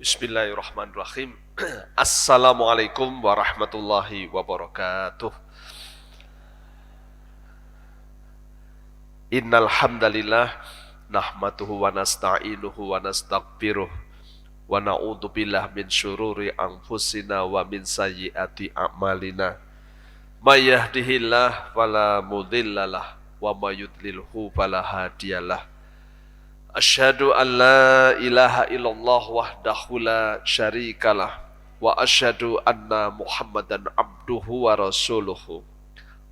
Bismillahirrahmanirrahim. Assalamualaikum warahmatullahi wabarakatuh. Innal hamdalillah nahmaduhu wa nasta'inuhu wa nastaghfiruh wa na'udzu billahi min syururi anfusina wa min sayyiati a'malina. May yahdihillahu fala mudhillalah wa may yudlilhu fala hadiyalah. Asyhadu an la ilaha illallah wahdahu la syarikalah wa asyhadu anna Muhammadan abduhu wa rasuluhu.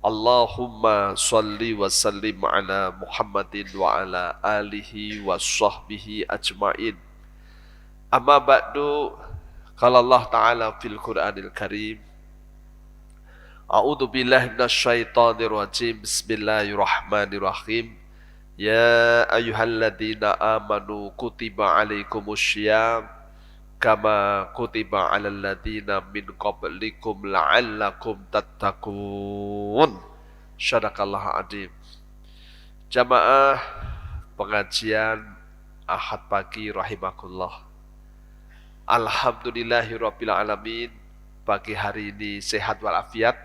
Allahumma salli wa sallim ala Muhammadin wa ala alihi wa sahbihi ajmain. Amma ba'du, qala Allah ta'ala fil Qur'anil Karim. A'udzu billahi minasyaitonir rajim. Bismillahirrahmanirrahim. Ya ayyuhalladzina amanu kutiba alaikumussyiyam kama kutiba alal ladzina min qablikum la'allakum tattaqun. Syadaqallahu adzim. Jamaah pengajian Ahad pagi rahimakumullah. Alhamdulillahirabbil alamin. Pagi hari ini sehat walafiat.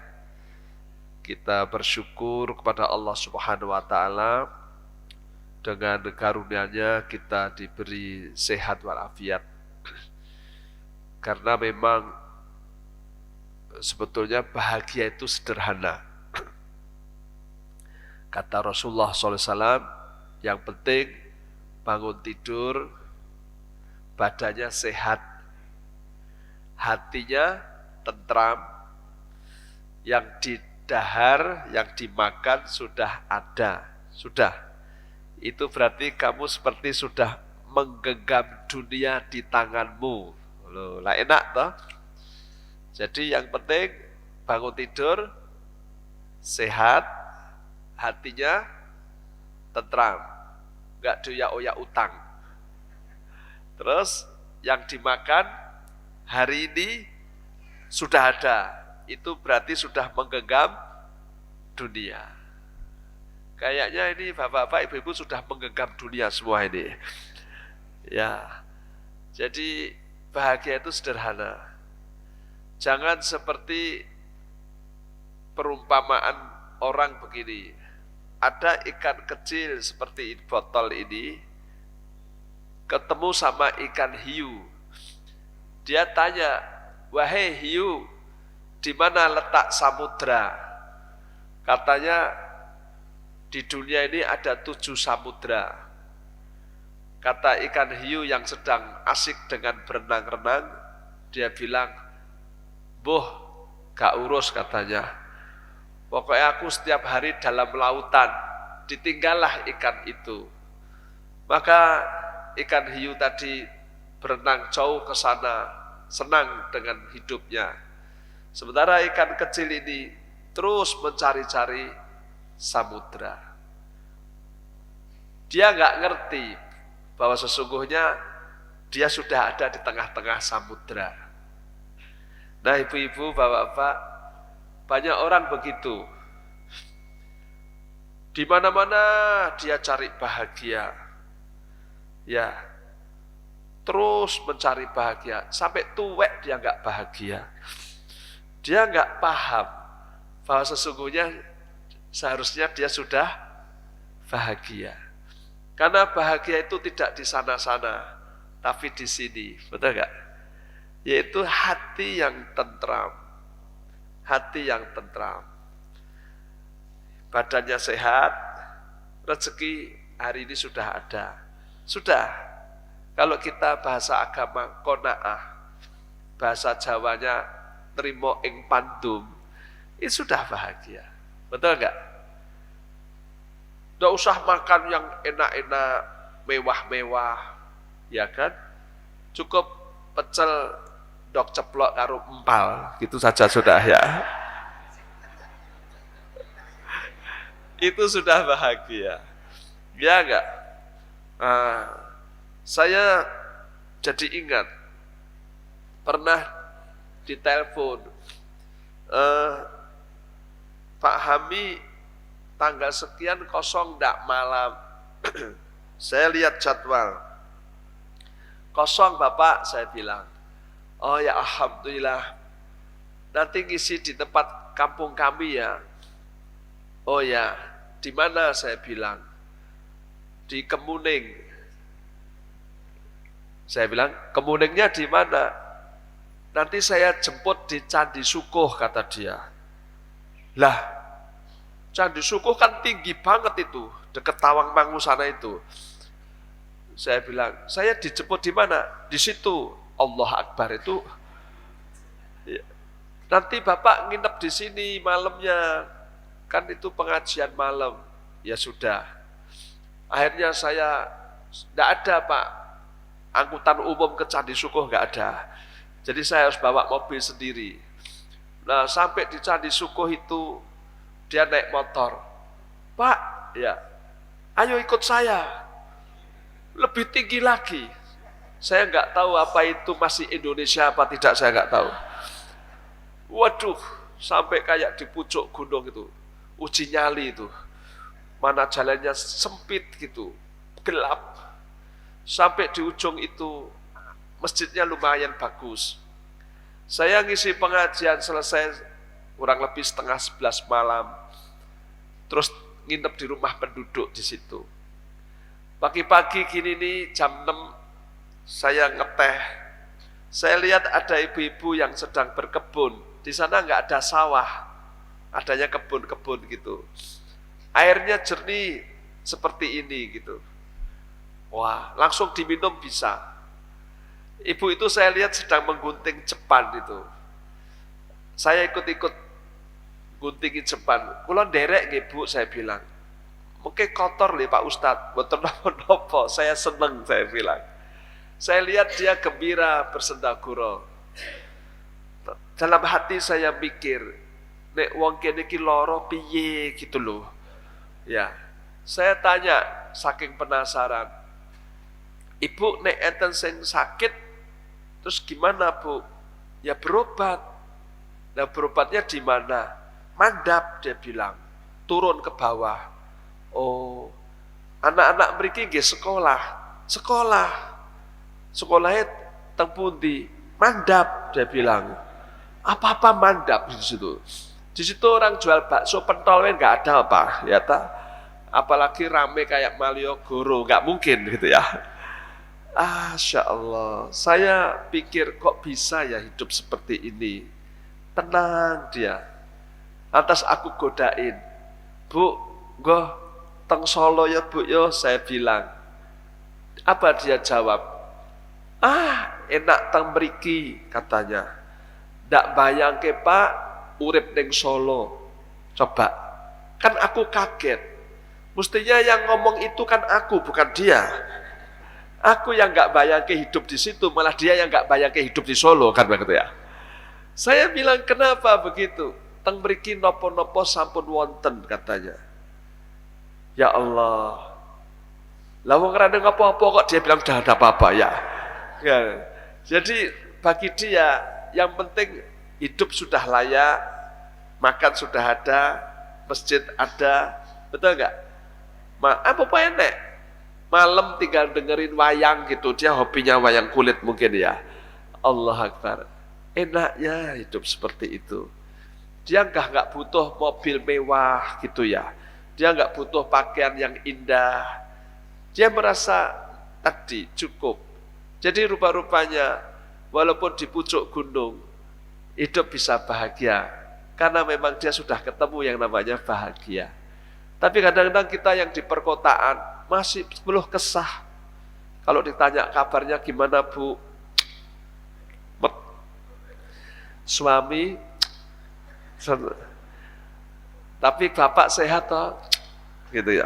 Kita bersyukur kepada Allah Subhanahu wa taala. Dengan karunia-Nya kita diberi sehat walafiat. Karena memang sebetulnya bahagia itu sederhana. Kata Rasulullah SAW, yang penting bangun tidur, badannya sehat, hatinya tentram, yang didahar, yang dimakan sudah ada, sudah. Itu berarti kamu seperti sudah menggenggam dunia di tanganmu. Loh, lah enak toh? Jadi yang penting bangun tidur sehat, hatinya tentram, enggak doyak-oyak utang. Terus yang dimakan hari ini sudah ada. Itu berarti sudah menggenggam dunia. Kayaknya ini bapak-bapak, ibu-ibu sudah menggenggam dunia semua ini. Ya, jadi bahagia itu sederhana. Jangan seperti perumpamaan orang begini. Ada ikan kecil seperti botol ini, ketemu sama ikan hiu. Dia tanya, wahai hiu, di mana letak samudra? Katanya, di dunia ini ada 7 samudra. Kata ikan hiu yang sedang asik dengan berenang-renang, dia bilang, "Boh, gak urus," katanya. "Pokoknya aku setiap hari dalam lautan." Ditinggallah ikan itu. Maka ikan hiu tadi berenang jauh ke sana, senang dengan hidupnya. Sementara ikan kecil ini terus mencari-cari samudra. Dia nggak ngerti bahwa sesungguhnya dia sudah ada di tengah-tengah samudra. Nah, ibu-ibu, bapak-bapak, banyak orang begitu. Di mana-mana dia cari bahagia. Ya, terus mencari bahagia sampai tuwek dia nggak bahagia. Dia nggak paham bahwa sesungguhnya seharusnya dia sudah bahagia. Karena bahagia itu tidak di sana-sana, tapi di sini, betul nggak? Yaitu hati yang tentram, hati yang tentram. Badannya sehat, rezeki hari ini sudah ada, sudah. Kalau kita bahasa agama qanaah, bahasa Jawanya trimo ing pandum, itu sudah bahagia. Betul enggak? Tidak usah makan yang enak-enak, mewah-mewah, ya kan? Cukup pecel dok ceplok karo empal, gitu saja sudah ya. Itu sudah bahagia. Ya enggak? Saya jadi ingat pernah ditelepon Pak Hami tanggal sekian kosong ndak malam. Saya lihat jadwal. Kosong Bapak, saya bilang. Oh ya Alhamdulillah. Nanti ngisi di tempat kampung kami ya. Oh ya, di mana saya bilang? Di Kemuning. Saya bilang, Kemuningnya di mana? Nanti saya jemput di Candi Sukuh, kata dia. Lah, Candi Sukuh kan tinggi banget itu, dekat Tawangmangu sana itu. Saya bilang, saya dijemput di mana? Di situ. Allah Akbar itu. Ya. Nanti Bapak nginep di sini malamnya. Kan itu pengajian malam. Ya sudah. Akhirnya saya, tidak ada Pak, angkutan umum ke Candi Sukuh nggak ada. Jadi saya harus bawa mobil sendiri. Nah sampai di Candi Sukuh itu, dia naik motor. Pak, ya, ayo ikut saya. Lebih tinggi lagi. Saya nggak tahu apa itu masih Indonesia apa tidak, saya nggak tahu. Waduh, sampai kayak di pucuk gunung itu, uji nyali itu. Mana jalannya sempit gitu, gelap. Sampai di ujung itu, masjidnya lumayan bagus. Saya ngisi pengajian selesai kurang lebih 10:30 malam. Terus nginep di rumah penduduk di situ. Pagi-pagi gini nih jam 6 saya ngeteh. Saya lihat ada ibu-ibu yang sedang berkebun. Di sana nggak ada sawah, adanya kebun-kebun gitu. Airnya jernih seperti ini gitu. Wah, langsung diminum bisa. Ibu itu saya lihat sedang menggunting cepan itu. Saya ikut-ikut guntingin cepan. Kula nderek nggih Bu, saya bilang. Mungkin kotor nih Pak Ustadz, mboten napa-napa, saya seneng, saya bilang. Saya lihat dia gembira bersendagura. Dalam hati saya mikir, nek wong kene iki lara piye gitu loh. Ya. Saya tanya saking penasaran. Ibu nek enten sing sakit terus gimana Bu? Ya berobat. Nah berobatnya di mana? Mandap, dia bilang. Turun ke bawah. Oh, anak-anak mriki nggih sekolah. Sekolahnya teng pundi? Mandap, dia bilang. Apa-apa mandap di situ. Di situ orang jual bakso pentol nggak ada apa, ya ta? Apalagi rame kayak Malioboro, nggak mungkin gitu ya. Masya Allah, saya pikir kok bisa ya hidup seperti ini. Tenang dia. Lantas aku godain, Bu, goh teng Solo ya Bu yo, saya bilang. Apa dia jawab? Enak teng mriki katanya. Ndak bayangke Pak, urip ning Solo. Coba, kan aku kaget. Mestinya yang ngomong itu kan aku, bukan dia. Aku yang nggak bayangke hidup di situ, malah dia yang nggak bayangke hidup di Solo, kan begitu ya. Saya bilang kenapa begitu? Teng mriki nopo-nopo sampun wonten katanya. Ya Allah. Lah wong ora apa-apa kok dia bilang dah ada apa-apa ya. Ya. Jadi bagi dia yang penting hidup sudah layak, makan sudah ada, masjid ada, betul enggak? Apa enek? Malam tinggal dengerin wayang gitu, dia hobinya wayang kulit mungkin ya. Allah Akbar. Enaknya hidup seperti itu. Dia enggak butuh mobil mewah gitu ya. Dia enggak butuh pakaian yang indah. Dia merasa tadi cukup. Jadi rupa-rupanya walaupun di pucuk gunung hidup bisa bahagia karena memang dia sudah ketemu yang namanya bahagia. Tapi kadang-kadang kita yang di perkotaan masih belum kesah. Kalau ditanya kabarnya gimana Bu? Suami tapi bapak sehat toh? Gitu ya.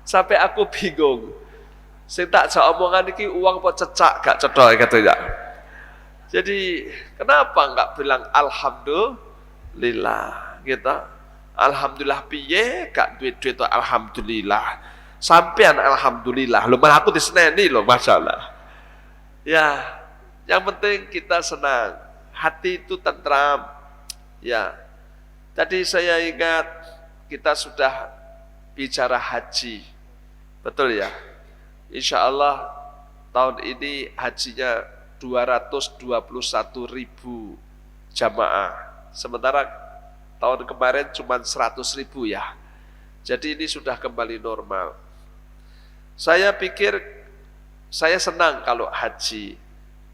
Sampai aku bingung. Sing tak jak omongan iki uang apa cecak gak cedok gitu ya. Jadi kenapa enggak bilang alhamdulillah gitu. Alhamdulillah piye gak duit-duit alhamdulillah. Sampean alhamdulillah. Lho malah aku diseneni lho masalah. Ya, yang penting kita senang. Hati itu tentram. Ya. Tadi saya ingat kita sudah bicara haji. Betul ya? Insya Allah tahun ini hajinya 221.000 jamaah. Sementara tahun kemarin cuma 100.000 ya. Jadi ini sudah kembali normal. Saya pikir saya senang kalau haji.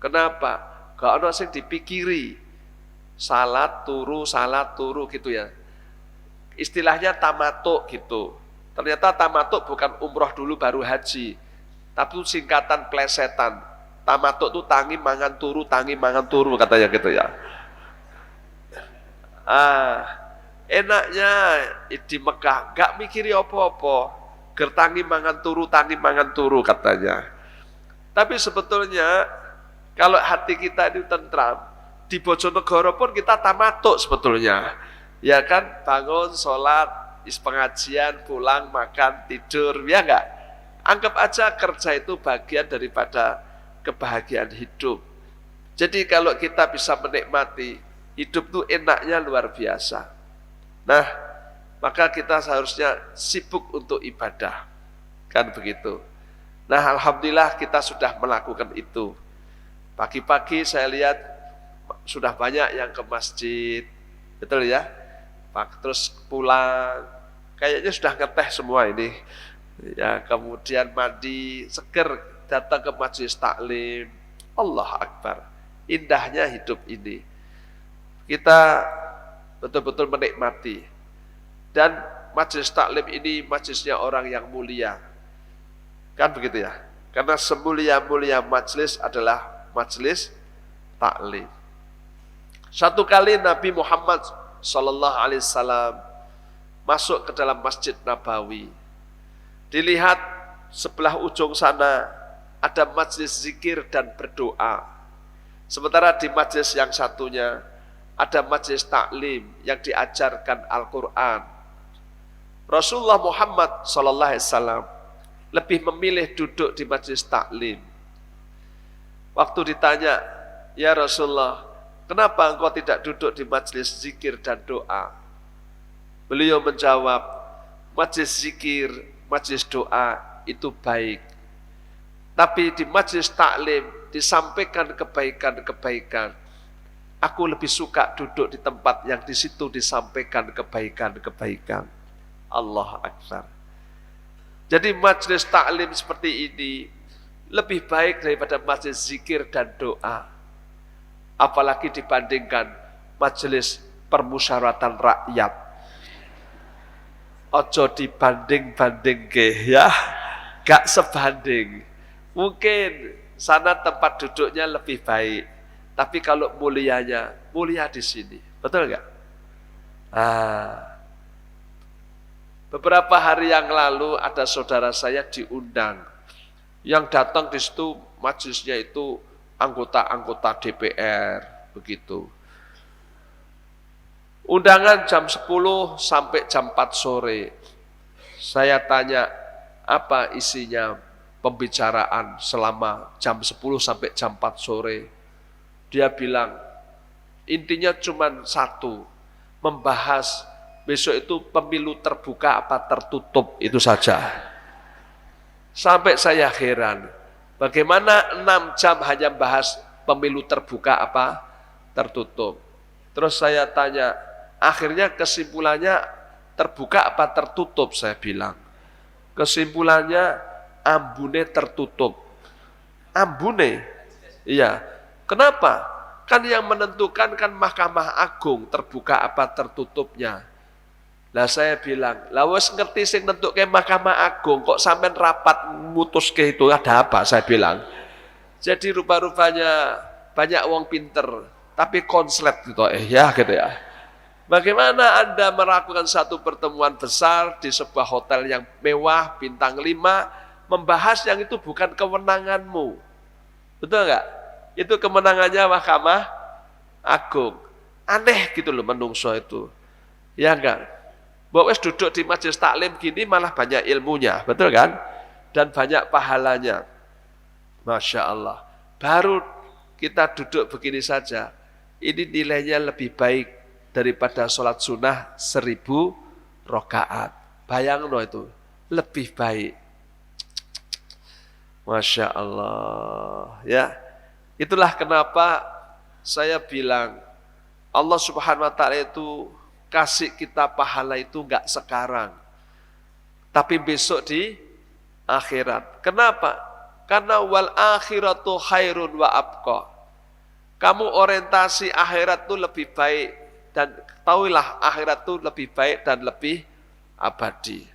Kenapa? Gak ada yang dipikiri. Salat turu gitu ya. Istilahnya tamatuk gitu. Ternyata tamatuk bukan umroh dulu baru haji. Tapi itu singkatan plesetan. Tamatuk itu tangi mangan turu katanya gitu ya. Enaknya di Mekah gak mikiri apa-apa. Gertangi mangan turu katanya. Tapi sebetulnya kalau hati kita itu tentram, di Bojonegoro pun kita tamatuk sebetulnya. Ya kan, bangun, sholat, pengajian, pulang, makan, tidur, ya enggak? Anggap aja kerja itu bagian daripada kebahagiaan hidup. Jadi kalau kita bisa menikmati, hidup itu enaknya luar biasa. Nah, maka kita seharusnya sibuk untuk ibadah. Kan begitu. Nah, alhamdulillah kita sudah melakukan itu. Pagi-pagi saya lihat sudah banyak yang ke masjid. Betul ya? Terus pulang, kayaknya sudah ngeteh semua ini. Ya, kemudian mandi, seger datang ke majelis taklim. Allah Akbar. Indahnya hidup ini. Kita betul-betul menikmati. Dan majelis taklim ini majelisnya orang yang mulia. Kan begitu ya? Karena semulia-mulia majelis adalah majelis taklim. Satu kali Nabi Muhammad SAW masuk ke dalam Masjid Nabawi. Dilihat sebelah ujung sana ada majelis zikir dan berdoa. Sementara di majelis yang satunya ada majelis taklim yang diajarkan Al-Quran. Rasulullah Muhammad SAW lebih memilih duduk di majelis taklim. Waktu ditanya, ya Rasulullah, kenapa engkau tidak duduk di majelis zikir dan doa? Beliau menjawab, majelis zikir, majelis doa itu baik. Tapi di majelis taklim disampaikan kebaikan-kebaikan. Aku lebih suka duduk di tempat yang di situ disampaikan kebaikan-kebaikan. Allah Akbar. Jadi majelis taklim seperti ini lebih baik daripada majelis zikir dan doa. Apalagi dibandingkan majelis permusyawaratan rakyat. Ojo dibanding-banding ya, gak sebanding. Mungkin sana tempat duduknya lebih baik, tapi kalau mulianya, mulia di sini, betul gak? Beberapa hari yang lalu ada saudara saya diundang, yang datang di situ majelisnya itu anggota-anggota DPR, begitu. Undangan jam 10 sampai jam 4 sore. Saya tanya, apa isinya pembicaraan selama jam 10 sampai jam 4 sore? Dia bilang, intinya cuma satu, membahas besok itu pemilu terbuka apa tertutup, itu saja. Sampai saya heran, bagaimana 6 jam hanya bahas pemilu terbuka apa tertutup. Terus saya tanya, akhirnya kesimpulannya terbuka apa tertutup? Saya bilang, kesimpulannya ambune tertutup. Ambune? Iya. Kenapa? Kan yang menentukan kan Mahkamah Agung terbuka apa tertutupnya. Lah saya bilang, lah wis ngerti sing nentuke Mahkamah Agung, kok sampean rapat mutuske itu ada apa? Saya bilang. Jadi rupa-rupanya banyak wong pinter, tapi konslet gitu ya gitu ya. Bagaimana Anda melakukan satu pertemuan besar di sebuah hotel yang mewah, bintang 5, membahas yang itu bukan kewenanganmu. Betul enggak? Itu kemenangannya Mahkamah Agung. Aneh gitu loh menungso itu. Ya enggak? Bahwa duduk di majelis taklim gini malah banyak ilmunya, betul kan? Dan banyak pahalanya. Masya Allah. Baru kita duduk begini saja, ini nilainya lebih baik daripada sholat sunnah 1000 rakaat. Bayang loh itu, lebih baik. Masya Allah. Ya, itulah kenapa saya bilang Allah Subhanahu Wa Taala itu kasih kita pahala itu enggak sekarang, tapi besok di akhirat. Kenapa? Karena wal akhiratu khairun wa abqa. Kamu orientasi akhirat itu lebih baik, dan ketahuilah akhirat itu lebih baik dan lebih abadi.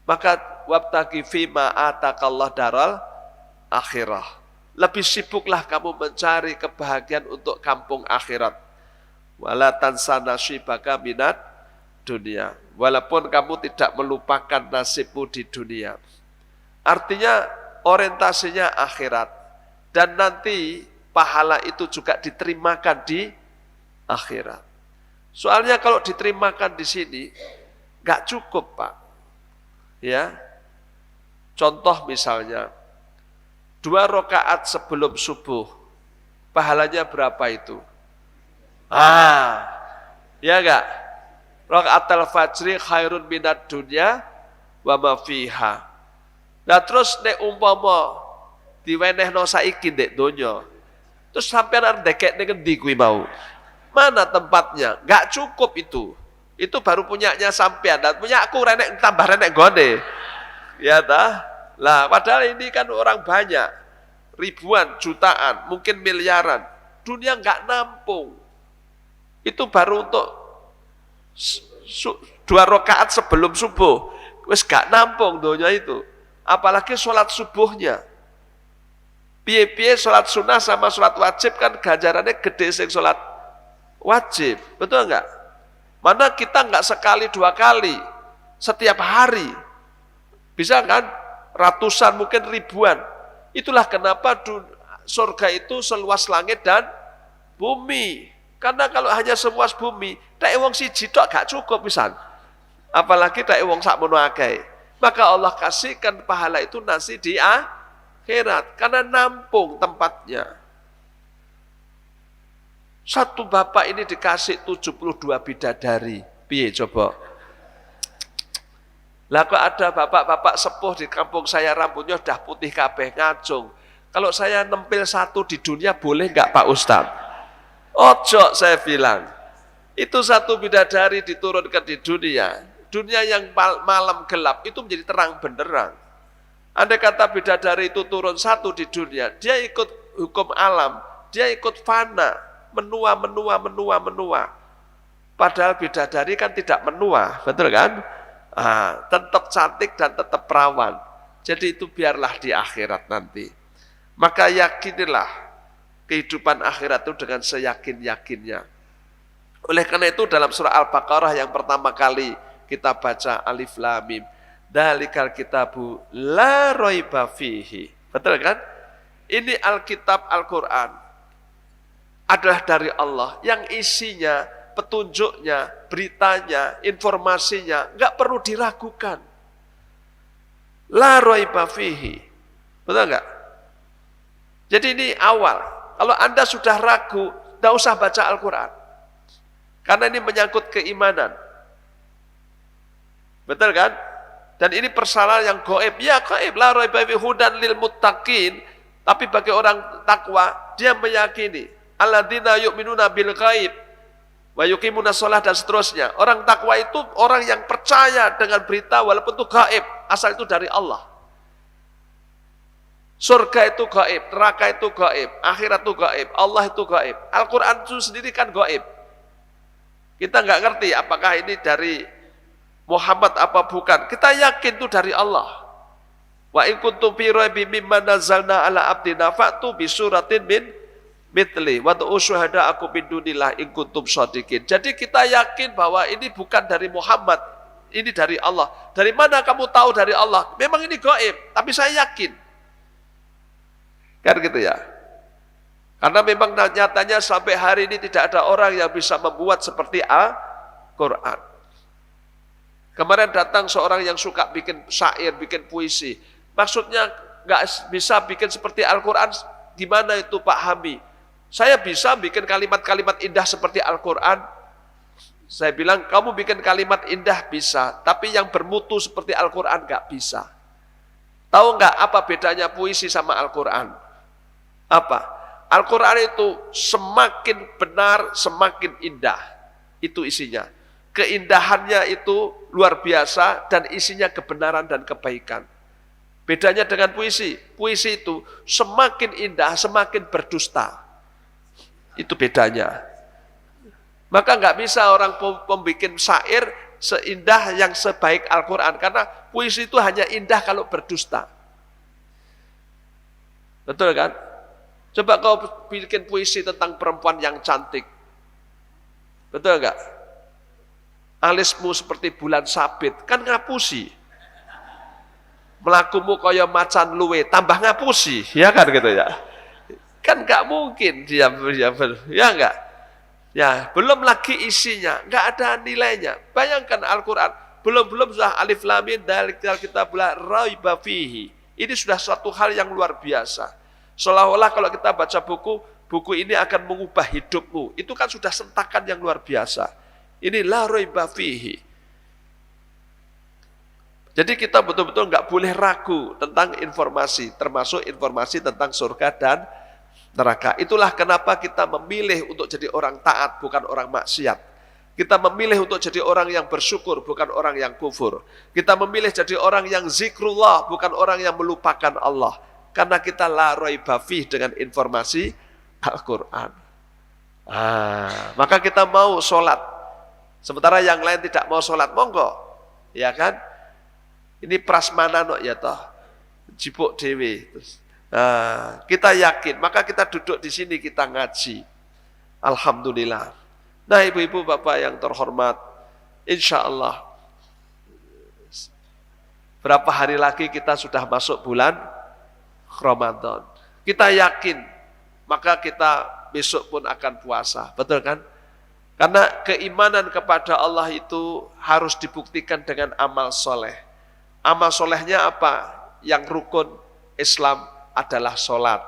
Maka wabtaghi fima atakallah daral akhirah. Lebih sibuklah kamu mencari kebahagiaan untuk kampung akhirat. Wala tansa nasibaka minat dunia. Walaupun kamu tidak melupakan nasibmu di dunia. Artinya orientasinya akhirat. Dan nanti pahala itu juga diterimakan di akhirat. Soalnya kalau diterimakan di sini, gak cukup Pak. Ya, contoh misalnya 2 rakaat sebelum subuh, pahalanya berapa itu? Ya enggak? Rakaatul fajri khairun minad dunya wa ma fiha. Nah terus nek umpama diwenehno saiki ndek donya, terus sampean arep ndekekne ngendi kuwi mau? Mana tempatnya? Enggak cukup itu. Itu baru punyanya sampean, dan punya aku renek tambah renek gone. Ya dah. Lah padahal ini kan orang banyak, ribuan, jutaan, mungkin miliaran. Dunia enggak nampung. Itu baru untuk 2 rakaat sebelum subuh. Wis gak nampung dunia itu. Apalagi sholat subuhnya. Piye-piye sholat sunnah sama sholat wajib kan ganjarannya gede sing sholat wajib. Betul enggak? Mana kita enggak sekali 2 kali, setiap hari. Bisa kan? Ratusan, mungkin ribuan. Itulah kenapa surga itu seluas langit dan bumi. Karena kalau hanya seluas bumi, tak wong siji tok gak cukup pisan. Apalagi tak wong sakmono akeh. Maka Allah kasihkan pahala itu nanti di akhirat. Karena nampung tempatnya. Satu bapak ini dikasih 72 bidadari. Piye coba? Lah kok ada bapak-bapak sepuh di kampung saya rambutnya udah putih kabeh ngacung. Kalau saya nempel 1 di dunia boleh enggak Pak Ustadz? Ojo saya bilang. Itu 1 bidadari diturunkan di dunia. Dunia yang malam gelap itu menjadi terang benderang. Andai kata bidadari itu turun 1 di dunia, dia ikut hukum alam, dia ikut fana, menua. Padahal bidadari kan tidak menua, betul kan? Tetap cantik dan tetap perawan. Jadi itu biarlah di akhirat nanti. Maka yakinilah kehidupan akhirat itu dengan seyakin-yakinnya. Oleh karena itu dalam surah Al-Baqarah yang pertama kali kita baca Alif Lam Mim, Dzalikal kitabu la raiba fihi. Betul kan? Ini Alkitab Al-Quran adalah dari Allah yang isinya, petunjuknya, beritanya, informasinya enggak perlu diragukan. La raiba fihi. Betul enggak? Jadi ini awal. Kalau Anda sudah ragu, enggak usah baca Al-Quran. Karena ini menyangkut keimanan. Betul kan? Dan ini persoalan yang gaib. Ya gaib, la raiba fihi hudan lil muttaqin. Tapi bagi orang takwa, dia meyakini alladzina yu'minuna bil ghaib wa yuqimuna shalah dan seterusnya. Orang takwa itu orang yang percaya dengan berita walaupun itu gaib, asal itu dari Allah. Surga itu gaib, neraka itu gaib, akhirat itu gaib, Allah itu gaib. Al-Quran itu sendiri kan gaib. Kita nggak ngerti apakah ini dari Muhammad apa bukan. Kita yakin itu dari Allah. Wa in kuntum fi raibin mimma nazzalna ala abdina fa'tu bi suratin min mithli wa tu syuhada'akum min dunillah in kuntum shadiqin. Jadi kita yakin bahwa ini bukan dari Muhammad, ini dari Allah. Dari mana kamu tahu dari Allah? Memang ini gaib, tapi saya yakin. Kan gitu ya. Karena memang nyatanya sampai hari ini tidak ada orang yang bisa membuat seperti Al-Quran. Kemarin datang seorang yang suka bikin syair, bikin puisi. Maksudnya nggak bisa bikin seperti Al-Quran, gimana itu Pak Hami? Saya bisa bikin kalimat-kalimat indah seperti Al-Quran. Saya bilang, kamu bikin kalimat indah bisa, tapi yang bermutu seperti Al-Quran nggak bisa. Tahu nggak apa bedanya puisi sama Al-Quran? Apa? Al-Quran itu semakin benar, semakin indah. Itu isinya. Keindahannya itu luar biasa dan isinya kebenaran dan kebaikan. Bedanya dengan puisi. Puisi itu semakin indah, semakin berdusta. Itu bedanya. Maka nggak bisa orang pembikin syair seindah yang sebaik Al-Quran. Karena puisi itu hanya indah kalau berdusta. Betul kan? Coba kau bikin puisi tentang perempuan yang cantik. Betul enggak? Alismu seperti bulan sabit. Kan ngapusi. Melakumu kaya macan luwe. Tambah ngapusi. Ya kan gitu ya. Kan enggak mungkin dia ya enggak? Ya, belum lagi isinya. Enggak ada nilainya. Bayangkan Al-Quran. Belum sudah alif lam mim dzalikal kitabul la raiba fihi. Ini sudah suatu hal yang luar biasa. Seolah-olah kalau kita baca buku ini akan mengubah hidupmu. Itu kan sudah sentakan yang luar biasa. Ini la raiba fihi. Jadi kita betul-betul nggak boleh ragu tentang informasi, termasuk informasi tentang surga dan neraka. Itulah kenapa kita memilih untuk jadi orang taat, bukan orang maksiat. Kita memilih untuk jadi orang yang bersyukur, bukan orang yang kufur. Kita memilih jadi orang yang zikrullah, bukan orang yang melupakan Allah. Karena kita la raiba fih dengan informasi Al-Quran. Maka kita mau sholat. Sementara yang lain tidak mau sholat, monggo. Ya kan? Ini prasmanan ya toh. Jipuk dewe. Kita yakin, maka kita duduk di sini, kita ngaji. Alhamdulillah. Nah ibu-ibu bapak yang terhormat, insya Allah berapa hari lagi kita sudah masuk bulan Ramadan. Kita yakin, maka kita besok pun akan puasa, betul kan? Karena keimanan kepada Allah itu harus dibuktikan dengan amal soleh. Amal solehnya apa? Yang rukun Islam adalah sholat,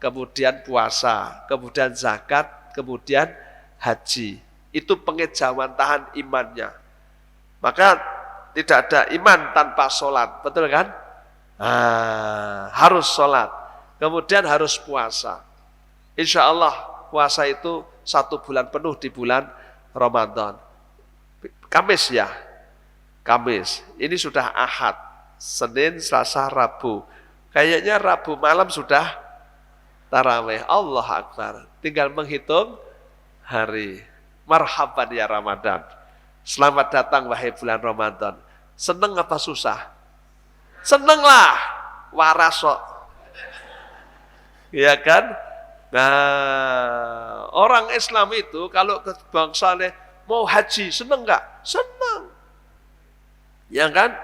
kemudian puasa, kemudian zakat, kemudian haji. Itu pengejawantahan imannya. Maka tidak ada iman tanpa sholat, betul kan? Harus sholat, kemudian harus puasa. Insya Allah puasa itu 1 bulan penuh di bulan Ramadan. Kamis ya, Kamis. Ini sudah Ahad, Senin, Selasa, Rabu. Kayaknya Rabu malam sudah tarawih. Allah Akbar. Tinggal menghitung hari. Marhaban ya Ramadan. Selamat datang wahai bulan Ramadan. Seneng apa susah? Seneng lah. Waras kok. Ya kan? Nah, orang Islam itu kalau ke bangsanya mau haji, seneng enggak? Seneng. Ya kan?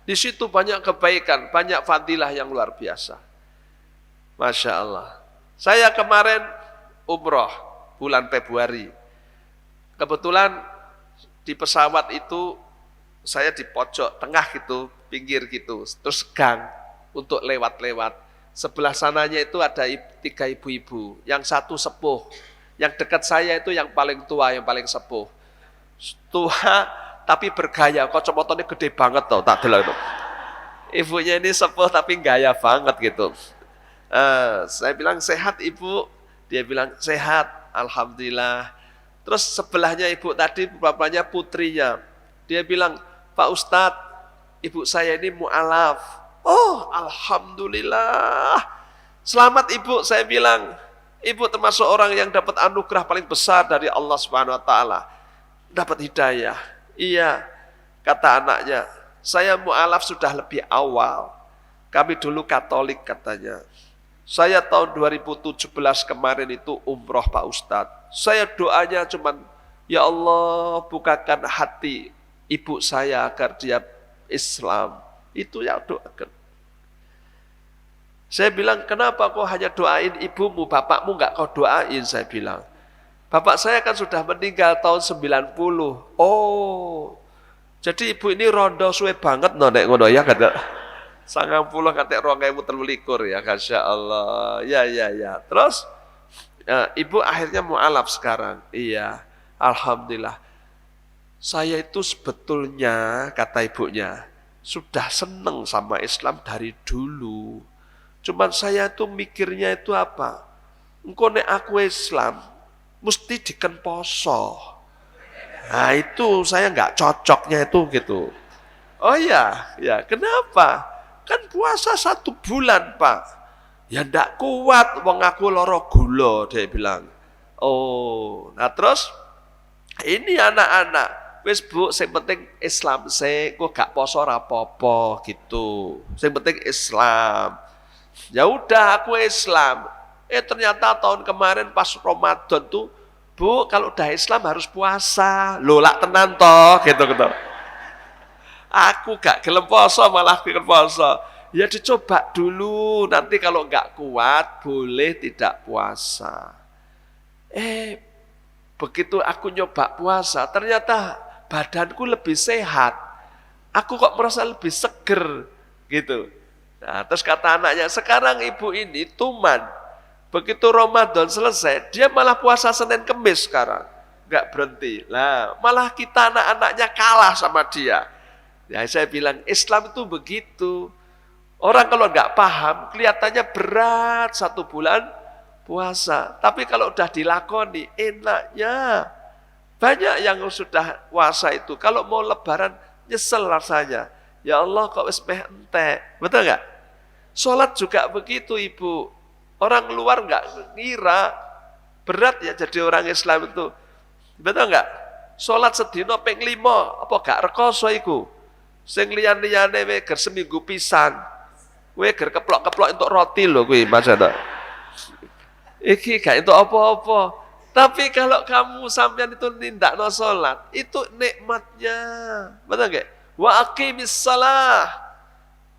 Di situ banyak kebaikan, banyak fadilah yang luar biasa. Masya Allah. Saya kemarin umroh bulan Februari. Kebetulan di pesawat itu saya di pojok tengah gitu, pinggir gitu, terus gang untuk lewat-lewat. Sebelah sananya itu ada 3 ibu-ibu, yang satu sepuh, yang dekat saya itu yang paling tua, yang paling sepuh. Tua tapi bergaya, kacamatanya gede banget tau, tak delok itu. Ibunya ini sepuh tapi gaya banget gitu. Saya bilang sehat ibu, dia bilang sehat, alhamdulillah. Terus sebelahnya ibu tadi, bapaknya putrinya, dia bilang, Pak Ustadz, ibu saya ini mu'alaf. Oh, alhamdulillah. Selamat ibu, saya bilang. Ibu termasuk orang yang dapat anugerah paling besar dari Allah Subhanahu wa taala. Dapat hidayah. Iya, kata anaknya. Saya mu'alaf sudah lebih awal. Kami dulu Katolik katanya. Saya tahun 2017 kemarin itu umroh Pak Ustadz. Saya doanya cuman, ya Allah bukakan hati ibu saya agar dia Islam. Itu yang doakan. Saya bilang, kenapa kau hanya doain ibumu, bapakmu enggak kau doain? Saya bilang, bapak saya kan sudah meninggal tahun 90. Oh, jadi ibu ini rondo suwe banget no, nek ngono ya kata. 90 kata 2023 ya, Masya Allah. Ya. Terus ibu akhirnya mu'alaf sekarang. Iya, alhamdulillah. Saya itu sebetulnya, kata ibunya, sudah seneng sama Islam dari dulu. Cuman saya tuh mikirnya itu apa? Engko nek aku Islam, mesti diken poso. Nah itu saya nggak cocoknya itu gitu. Oh ya, ya kenapa? Kan puasa 1 bulan Pak. Ya ndak kuat, wong aku loro gula, dia bilang. Oh, nah terus ini anak-anak, wis Bu, sing penting Islam sih, kok gak poso ora apa-apa gitu. Sing penting Islam. Ya udah aku Islam. Ternyata tahun kemarin pas Ramadan tuh, Bu, kalau udah Islam harus puasa. Loh, lak tenan toh, gitu. Aku gak gelem poso, malah gelem poso. Ya dicoba dulu, nanti kalau gak kuat boleh tidak puasa. Begitu aku nyoba puasa, ternyata badanku lebih sehat. Aku kok merasa lebih seger, gitu. Nah, terus kata anaknya, sekarang ibu ini tuman. Begitu Ramadan selesai, dia malah puasa Senin Kemis sekarang. Nggak berhenti. Lah, malah kita anak-anaknya kalah sama dia. Ya saya bilang, Islam itu begitu. Orang kalau nggak paham, kelihatannya berat 1 bulan puasa. Tapi kalau udah dilakoni, enaknya. Banyak yang sudah puasa itu, kalau mau lebaran, nyesel rasanya. Ya Allah kok wis meh entek. Betul nggak? Sholat juga begitu Ibu. Orang luar nggak ngira berat ya jadi orang Islam itu. Betul nggak? Sholat sedina ping 5, apa gak rekoso iku? Sing liyan-liyane we ger seminggu pisan. Kowe ger keplok-keplok entuk roti lho kuwi Mas Ado. Iki gak entuk apa-apa. Tapi kalau kamu sampean itu nindakno sholat, itu nikmatnya. Betul nggak? Wa aqimis shalah.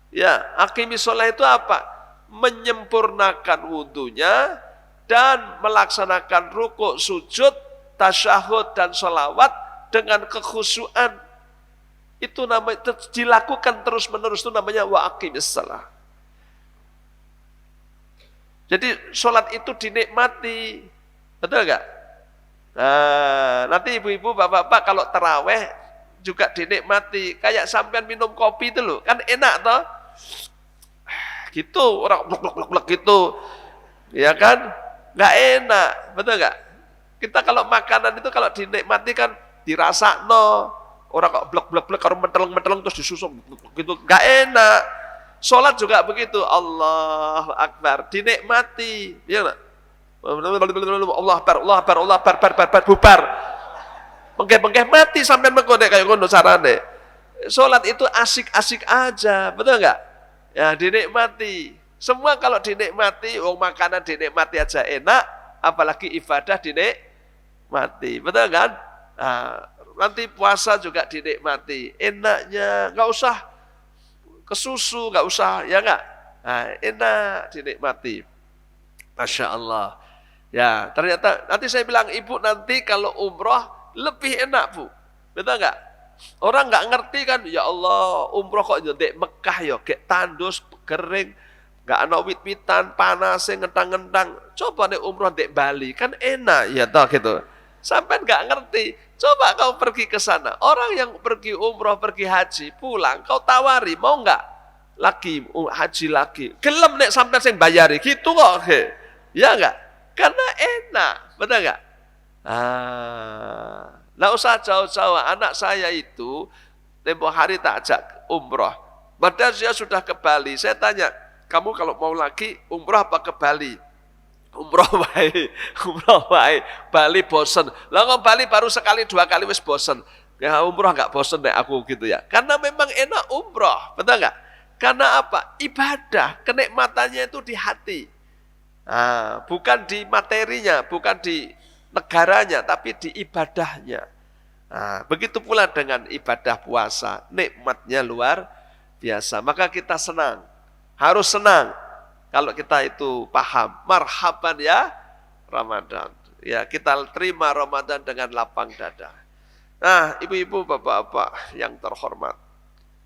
Ya, aqimis shalah itu apa? Menyempurnakan wudunya dan melaksanakan rukuk, sujud, tasyahud dan sholawat dengan kekhusyuan. Itu namanya dilakukan terus-menerus, itu namanya wa aqimis shalah. Jadi sholat itu dinikmati, betul enggak? Nah, nanti ibu-ibu, bapak-bapak kalau taraweh juga dinikmati. Kayak sampean minum kopi itu loh, kan enak toh? Gitu, orang blek-blek gitu. Ya kan? Enggak enak, betul enggak? Kita kalau makanan itu kalau dinikmati kan dirasakno. Orang kok blek-blek kalau menteleng-menteleng terus disusung gitu, enggak enak. Sholat juga begitu, Allahu Akbar, dinikmati, ya enggak? Allah Akbar, bubar. Mengke-mengke mati sampai mengkode kayak ngono carane. Sholat itu asik-asik aja, betul enggak? Ya dinikmati. Semua kalau dinikmati, makanan dinikmati aja enak, apalagi ibadah dinikmati, betul kan? Nah, nanti puasa juga dinikmati, enaknya, nggak usah kesusu, nggak usah, ya nggak? Nah, enak dinikmati. Masya Allah. Ya, ternyata nanti saya bilang, ibu nanti kalau umroh lebih enak Bu, betul nggak? Orang nggak ngerti kan, ya Allah umroh kok di Mekah ya, kayak tandus, kering, nggak ada wit-witan, panas, ngentang-ngentang. Coba nih umroh di Bali, kan enak ya toh gitu. Sampai nggak ngerti, coba kau pergi ke sana. Orang yang pergi umroh, pergi haji, pulang, kau tawari, mau nggak lagi haji lagi? Gelem nek sampai sing bayari, gitu kok. Ya nggak? Karena enak, betul nggak? Nggak usah jauh-jauh. Anak saya itu tempo hari tak ajak umroh. Padahal dia sudah ke Bali. Saya tanya, kamu kalau mau lagi umroh apa ke Bali? Umroh wae. Bali bosen. Lah kok Bali baru sekali 2 kali wis bosen. Ya umroh nggak bosen deh aku gitu ya. Karena memang enak umroh, betul nggak? Karena apa? Ibadah, kenikmatannya itu di hati. Bukan di materinya, bukan di negaranya, tapi di ibadahnya. Begitu pula dengan ibadah puasa, nikmatnya luar biasa. Maka kita senang, harus senang kalau kita itu paham. Marhaban ya Ramadan. Ya, kita terima Ramadan dengan lapang dada. Nah, ibu-ibu, bapak-bapak yang terhormat.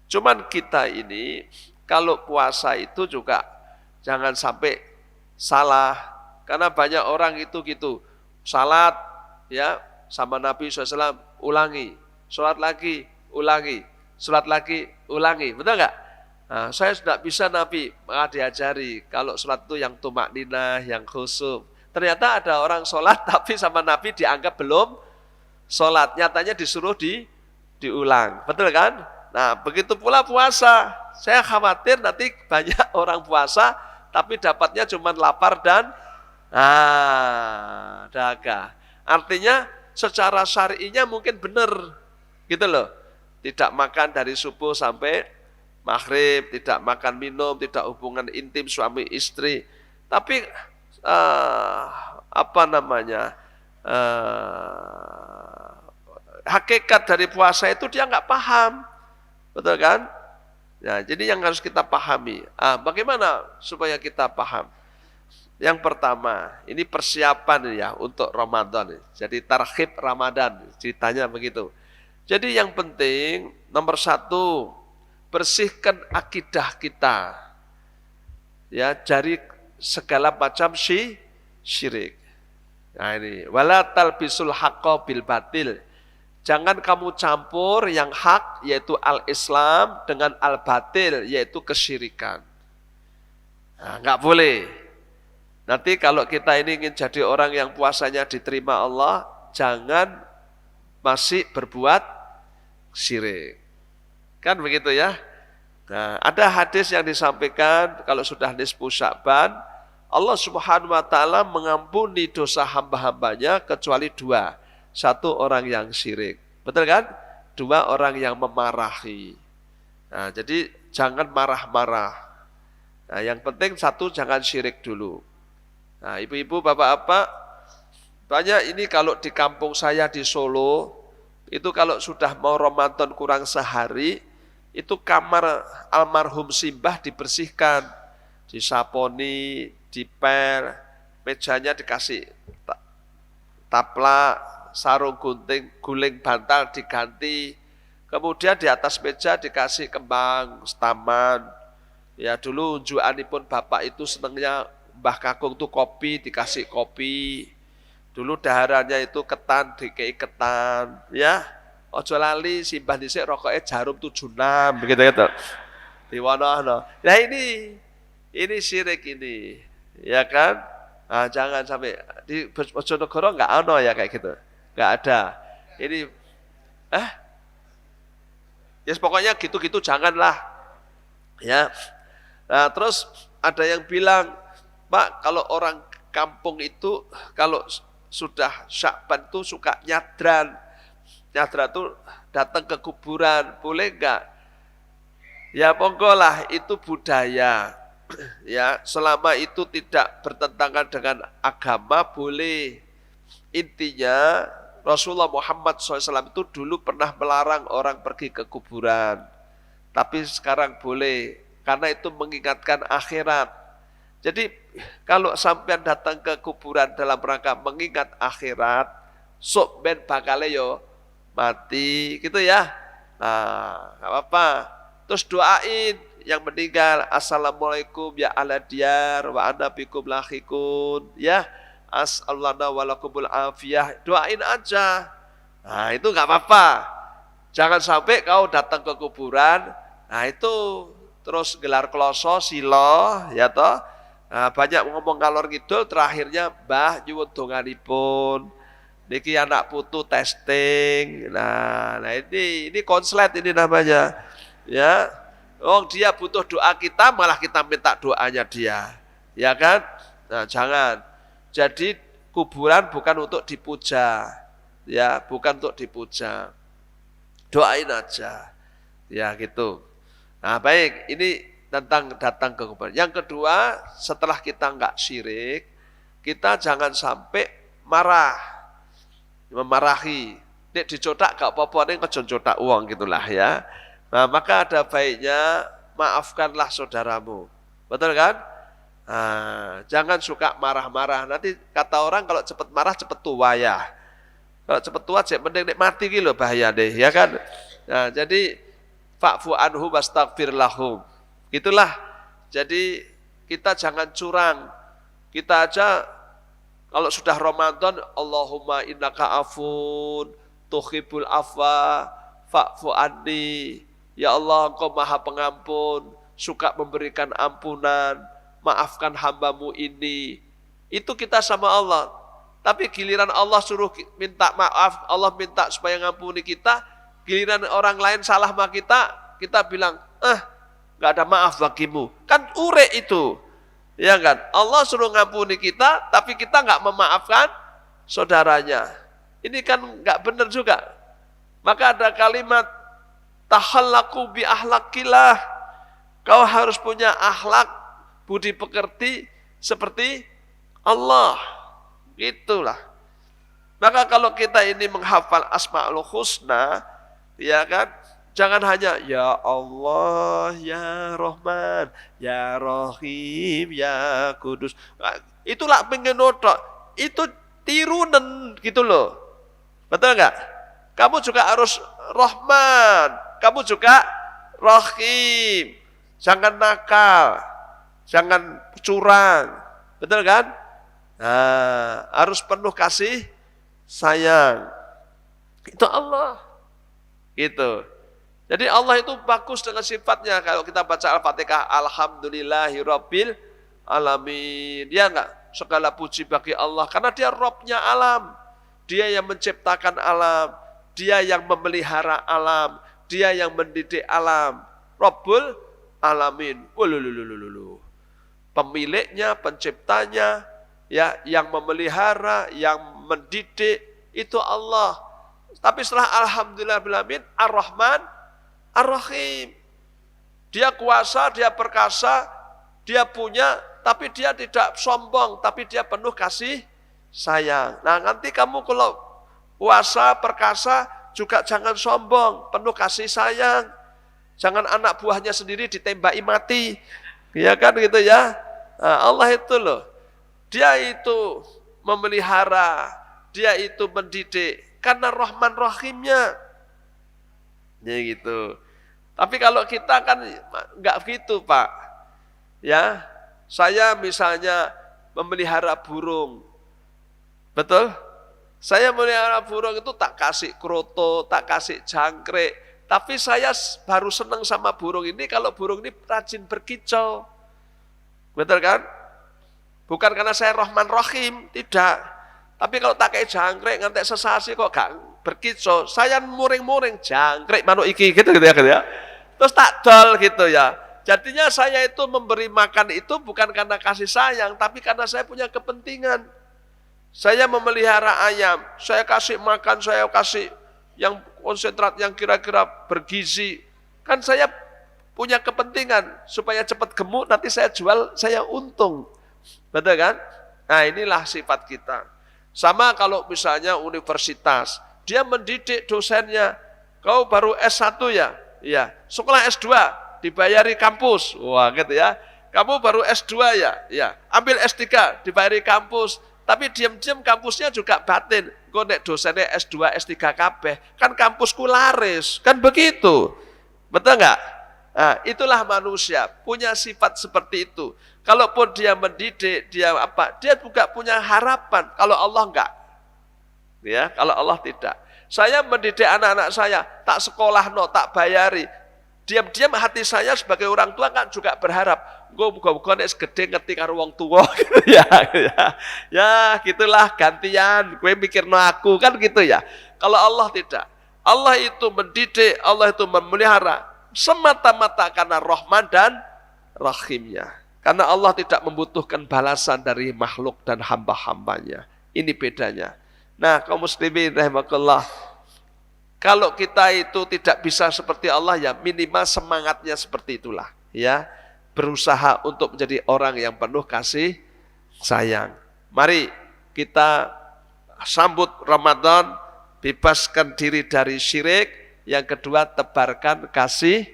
Cuman kita ini kalau puasa itu juga jangan sampai salah. Karena banyak orang itu gitu. Salat ya sama Nabi SAW, ulangi. Salat lagi, ulangi. sholat lagi, ulangi, betul nggak? Nah, saya sudah bisa Nabi, maka diajari kalau sholat itu yang tumak ninah, yang khusyuk. Ternyata ada orang sholat tapi sama Nabi dianggap belum sholat, nyatanya disuruh diulang, betul kan? Nah begitu pula puasa, saya khawatir nanti banyak orang puasa tapi dapatnya cuma lapar dan dahaga. Artinya secara syar'inya mungkin benar, gitu loh. Tidak makan dari subuh sampai maghrib, tidak makan minum, tidak hubungan intim suami istri. Tapi hakikat dari puasa itu dia nggak paham, betul kan? Ya, jadi yang harus kita pahami. Bagaimana supaya kita paham? Yang pertama, ini persiapan ya untuk Ramadan. Jadi tarhib Ramadan, ceritanya begitu. Jadi yang penting nomor 1, bersihkan akidah kita. Ya, dari segala macam syirik. Nah ini, wala talbisul haqqa bil batil. Jangan kamu campur yang hak yaitu al-Islam dengan al-batil yaitu kesyirikan. Nah, enggak boleh. Nanti kalau kita ini ingin jadi orang yang puasanya diterima Allah, jangan masih berbuat syirik. Kan begitu ya? Nah, ada hadis yang disampaikan kalau sudah nisfu Sya'ban, Allah Subhanahu wa taala mengampuni dosa hamba-hambanya kecuali 2. 1 orang yang syirik. Betul kan? 2 orang yang memarahi. Nah, jadi jangan marah-marah. Nah, yang penting 1 jangan syirik dulu. Nah, ibu-ibu, bapak-bapak, banyak ini kalau di kampung saya di Solo, itu kalau sudah mau Ramadan kurang sehari, itu kamar almarhum simbah dibersihkan, disaponi, dipel, mejanya dikasih taplak, sarung gunting, guling bantal diganti, kemudian di atas meja dikasih kembang, taman. Ya dulu unjukanipun bapak itu senangnya Mbah Kakung itu kopi, dikasih kopi. Dulu daharannya itu ketan, dikei ketan, ya. Ojo lali simbah dhisik rokoke jarum 76 begitu gitu. Diwonono. Nah ini syirik ini. Ya kan? Nah, jangan sampai di Bojonegoro enggak ono ya kayak gitu. Enggak ada. Ini ya pokoknya gitu-gitu janganlah. Ya. Nah, terus ada yang bilang, Pak, kalau orang kampung itu kalau sudah Sya'ban itu suka nyadran. Nyadran itu datang ke kuburan, boleh enggak? Ya monggo lah, itu budaya. Ya, selama itu tidak bertentangan dengan agama boleh. Intinya Rasulullah Muhammad SAW itu dulu pernah melarang orang pergi ke kuburan. Tapi sekarang boleh, karena itu mengingatkan akhirat. Jadi kalau sampean datang ke kuburan dalam rangka mengingat akhirat, sok ben bakale yo mati, gitu ya. Nah, enggak apa-apa. Terus doain yang meninggal, assalamualaikum ya ala diyar wa ana bikum lahiqun, ya. As'alana walakumul afiyah. Doain aja. Nah, itu enggak apa-apa. Jangan sampai kau datang ke kuburan, nah itu terus gelar kloso, silo, ya toh. Nah, banyak ngomong ngalor ngidul, terakhirnya Mbah nyuwun donganipun. Niki anak putu testing. Nah ini konslet ini namanya. Ya. Dia butuh doa kita, malah kita minta doanya dia. Ya kan? Nah, jangan. Jadi kuburan bukan untuk dipuja. Ya, bukan untuk dipuja. Doain aja. Ya gitu. Nah, baik, ini tentang datang ke kuburan. Yang kedua, setelah kita enggak syirik, kita jangan sampai memarahi. Nek dicodak gak apa-apa, nek ngejon-codak uang gitulah ya. Nah, maka ada baiknya maafkanlah saudaramu. Betul kan? Nah, jangan suka marah-marah. Nanti kata orang kalau cepat marah cepat tua ya. Kalau cepat tua cek mending nek mati gitu bahaya deh, ya kan? Nah, jadi fa'fu anhu wastaghfir lahum. Itulah. Jadi kita jangan curang. Kita aja kalau sudah Ramadan, Allahumma innaka afun tuhibbul afwa fa'fu anni. Ya Allah, Engkau Maha Pengampun, suka memberikan ampunan, maafkan hambamu ini. Itu kita sama Allah. Tapi giliran Allah suruh minta maaf, Allah minta supaya ngampuni kita, giliran orang lain salah sama kita bilang, nggak ada maaf bagimu. Kan ure itu. Ya kan? Allah suruh ngampuni kita, tapi kita nggak memaafkan saudaranya. Ini kan nggak benar juga. Maka ada kalimat, tahallaku bi ahlakillah. Kau harus punya akhlak, budi pekerti seperti Allah. Itulah. Maka kalau kita ini menghafal Asmaul Husna, ya kan? Jangan hanya ya Allah, ya Rahman, ya Rahim, ya Kudus. Nah, itulah pengen notok. Itu tirunen gitu loh. Betul enggak? Kamu juga harus Rahman, kamu juga Rahim. Jangan nakal, jangan curang. Betul kan? Nah, harus penuh kasih sayang. Itu Allah. Gitu. Jadi Allah itu bagus dengan sifatnya. Kalau kita baca Al-Fatihah, Alhamdulillahirabbil alamin. Ya enggak? Segala puji bagi Allah karena Dia Rabbnya alam. Dia yang menciptakan alam, Dia yang memelihara alam, Dia yang mendidik alam. Rabbul alamin. Pemiliknya, penciptanya, ya, yang memelihara, yang mendidik itu Allah. Tapi setelah alhamdulillah bil alamin, Ar-Rahman, Ar-Rahim. Dia kuasa, dia perkasa, dia punya, tapi dia tidak sombong, tapi dia penuh kasih sayang. Nah, nanti kamu kalau kuasa, perkasa juga jangan sombong, penuh kasih sayang. Jangan anak buahnya sendiri ditembaki mati. Ya kan gitu ya. Nah, Allah itu loh. Dia itu memelihara, Dia itu mendidik karena Rahman Rahimnya. Ya gitu. Tapi kalau kita kan enggak gitu, Pak. Ya. Saya misalnya memelihara burung. Betul? Saya memelihara burung itu tak kasih kroto, tak kasih jangkrik. Tapi saya baru senang sama burung ini kalau burung ini rajin berkicau. Betul kan? Bukan karena saya Rahman Rahim, tidak. Tapi kalau tak kayak jangkrik, ngantek sesasi kok gak berkicau. Saya muring-muring, jangkrik manuk iki, gitu ya. Terus tak dol gitu ya. Jadinya saya itu memberi makan itu bukan karena kasih sayang, tapi karena saya punya kepentingan. Saya memelihara ayam, saya kasih makan, saya kasih yang konsentrat yang kira-kira bergizi. Kan saya punya kepentingan supaya cepat gemuk, nanti saya jual, saya untung. Betul kan? Nah, inilah sifat kita. Sama kalau misalnya universitas, dia mendidik dosennya. Kau baru S1 ya? Iya. Sekolah S2 dibayari kampus. Wah, gitu ya. Kamu baru S2 ya? Iya. Ambil S3 dibayari kampus. Tapi diam-diam kampusnya juga batin. Kok nek dosennya S2, S3 kabeh, kan kampusku laris. Kan begitu. Betul enggak? Nah, itulah manusia, punya sifat seperti itu. Kalaupun dia mendidik, dia juga punya harapan. Kalau Allah enggak. Ya, kalau Allah tidak. Saya mendidik anak-anak saya, tak sekolah tak bayari. Diam-diam hati saya sebagai orang tua kan juga berharap, gue buka-buka nek gede ngerti karo wong tua gitu ya. Ya, gitulah gantian, gue mikirno aku kan gitu ya. Kalau Allah tidak. Allah itu mendidik, Allah itu memelihara semata-mata karena Rahman dan Rahimnya. Karena Allah tidak membutuhkan balasan dari makhluk dan hamba-hambanya. Ini bedanya. Nah, kaum muslimin rahimakumullah, kalau kita itu tidak bisa seperti Allah ya minimal semangatnya seperti itulah ya. Berusaha untuk menjadi orang yang penuh kasih sayang. Mari kita sambut Ramadan, bebaskan diri dari syirik. Yang kedua, tebarkan kasih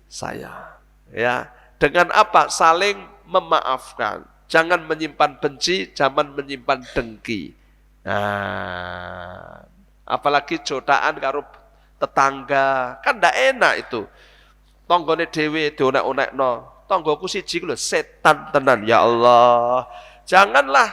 sayang. Ya, dengan apa? Saling memaafkan. Jangan menyimpan benci, jangan menyimpan dengki. Nah, apalagi jotaan karo tetangga, kan ndak enak itu. Tanggane dhewe dionek-onekno. Tanggoku siji lho setan tenan, ya Allah. Janganlah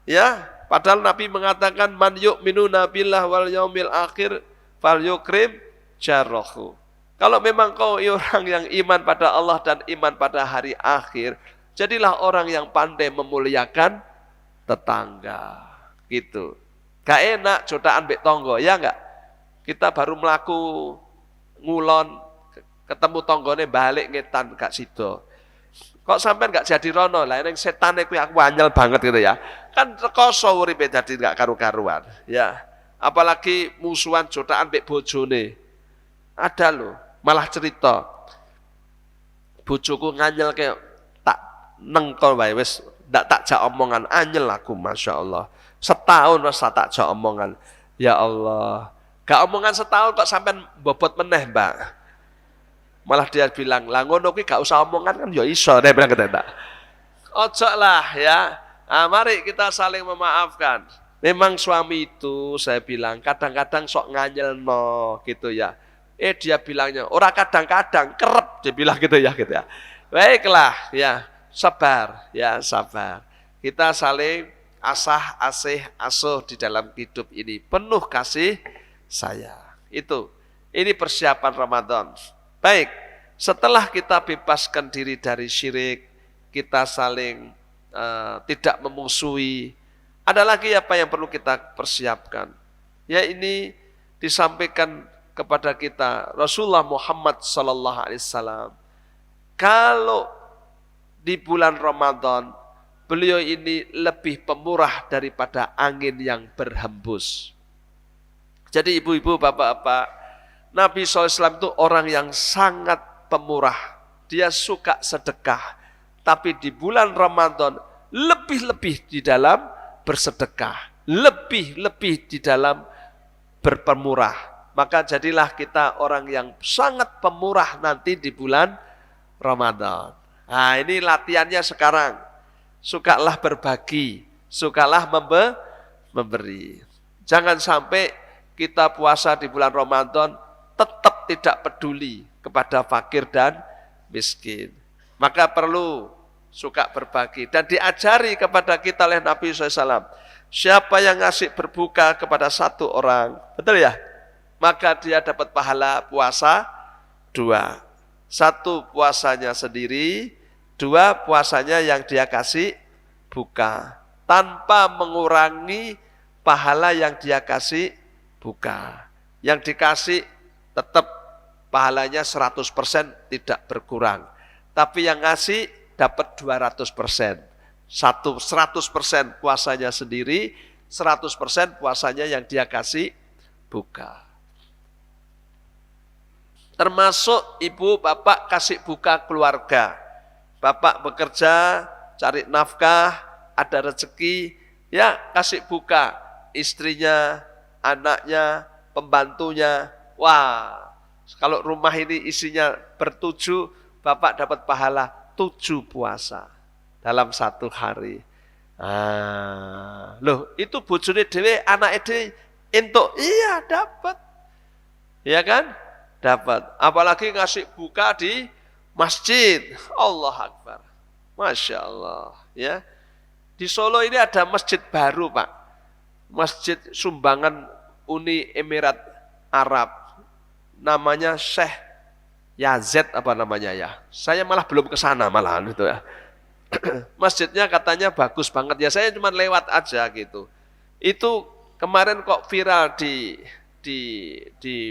ya, padahal Nabi mengatakan man yu'minu nabillah wal yaumil akhir falyukrim jarahu. Kalau memang kau orang yang iman pada Allah dan iman pada hari akhir, jadilah orang yang pandai memuliakan tetangga. Gitu. Gak enak jotaan mbek tonggo, ya enggak? Kita baru melaku ngulon, ketemu tonggone balik ngetan gak sido. Kok sampean gak jadi rono lah, yang setan itu aku anyel banget gitu ya. Kan rekoso uripe jadi gak karu-karuan. Ya. Apalagi musuhan jotaan mbek bojone. Ada loh, malah cerita. Bojoku nganyel kayak tak nengkol wae wis ndak tak jak omongan anyel aku Masya Allah. Setahun rasa tak jak omongan. Ya Allah. Gak omongan setahun kok sampean bobot meneh, Mbak. Malah dia bilang, "Lah ngono kuwi gak usah omongan kan ya iso." Dia bilang gitu, Mbak. Ojo lah ya. Nah, mari kita saling memaafkan. Memang suami itu saya bilang kadang-kadang sok nganyel no gitu ya. Dia bilangnya, ora kadang-kadang, kerep, dia bilang gitu ya. Baiklah, ya, sabar, Kita saling asuh di dalam hidup ini. Penuh kasih sayang. Ini persiapan Ramadan. Baik, setelah kita bebaskan diri dari syirik, kita saling tidak memusuhi. Ada lagi apa yang perlu kita persiapkan? Ya ini disampaikan kepada kita Rasulullah Muhammad sallallahu alaihi wasallam. Kalau di bulan Ramadan beliau ini lebih pemurah daripada angin yang berhembus. Jadi ibu-ibu, bapak-bapak, Nabi SAW itu orang yang sangat pemurah. Dia suka sedekah. Tapi di bulan Ramadan lebih-lebih di dalam bersedekah. Lebih-lebih di dalam berpemurah. Maka jadilah kita orang yang sangat pemurah nanti di bulan Ramadan. Nah ini latihannya sekarang. Sukalah berbagi, sukalah memberi. Jangan sampai kita puasa di bulan Ramadan tetap tidak peduli kepada fakir dan miskin. Maka perlu suka berbagi. Dan diajari kepada kita oleh Nabi SAW. Siapa yang ngasih berbuka kepada satu orang, betul ya? Maka dia dapat pahala puasa 2. 1 puasanya sendiri, 2 puasanya yang dia kasih buka. Tanpa mengurangi pahala yang dia kasih buka. Yang dikasih tetap pahalanya 100% tidak berkurang. Tapi yang ngasih dapat 200%. 100% puasanya sendiri, 100% puasanya yang dia kasih buka. Termasuk ibu bapak kasih buka keluarga. Bapak bekerja, cari nafkah, ada rezeki, ya kasih buka istrinya, anaknya, pembantunya. Wah, kalau rumah ini isinya bertujuh, bapak dapat pahala 7 puasa dalam 1 hari. Loh, itu bojone dhewe, anake dhewe entuk, iya dapat. Ya kan? Dapat. Apalagi ngasih buka di masjid. Allah Akbar. Masya Allah. Ya. Di Solo ini ada masjid baru, Pak. Masjid sumbangan Uni Emirat Arab. Namanya Syekh Yazid apa namanya ya. Saya malah belum ke sana malahan itu ya. Masjidnya katanya bagus banget ya. Saya cuma lewat aja gitu. Itu kemarin kok viral di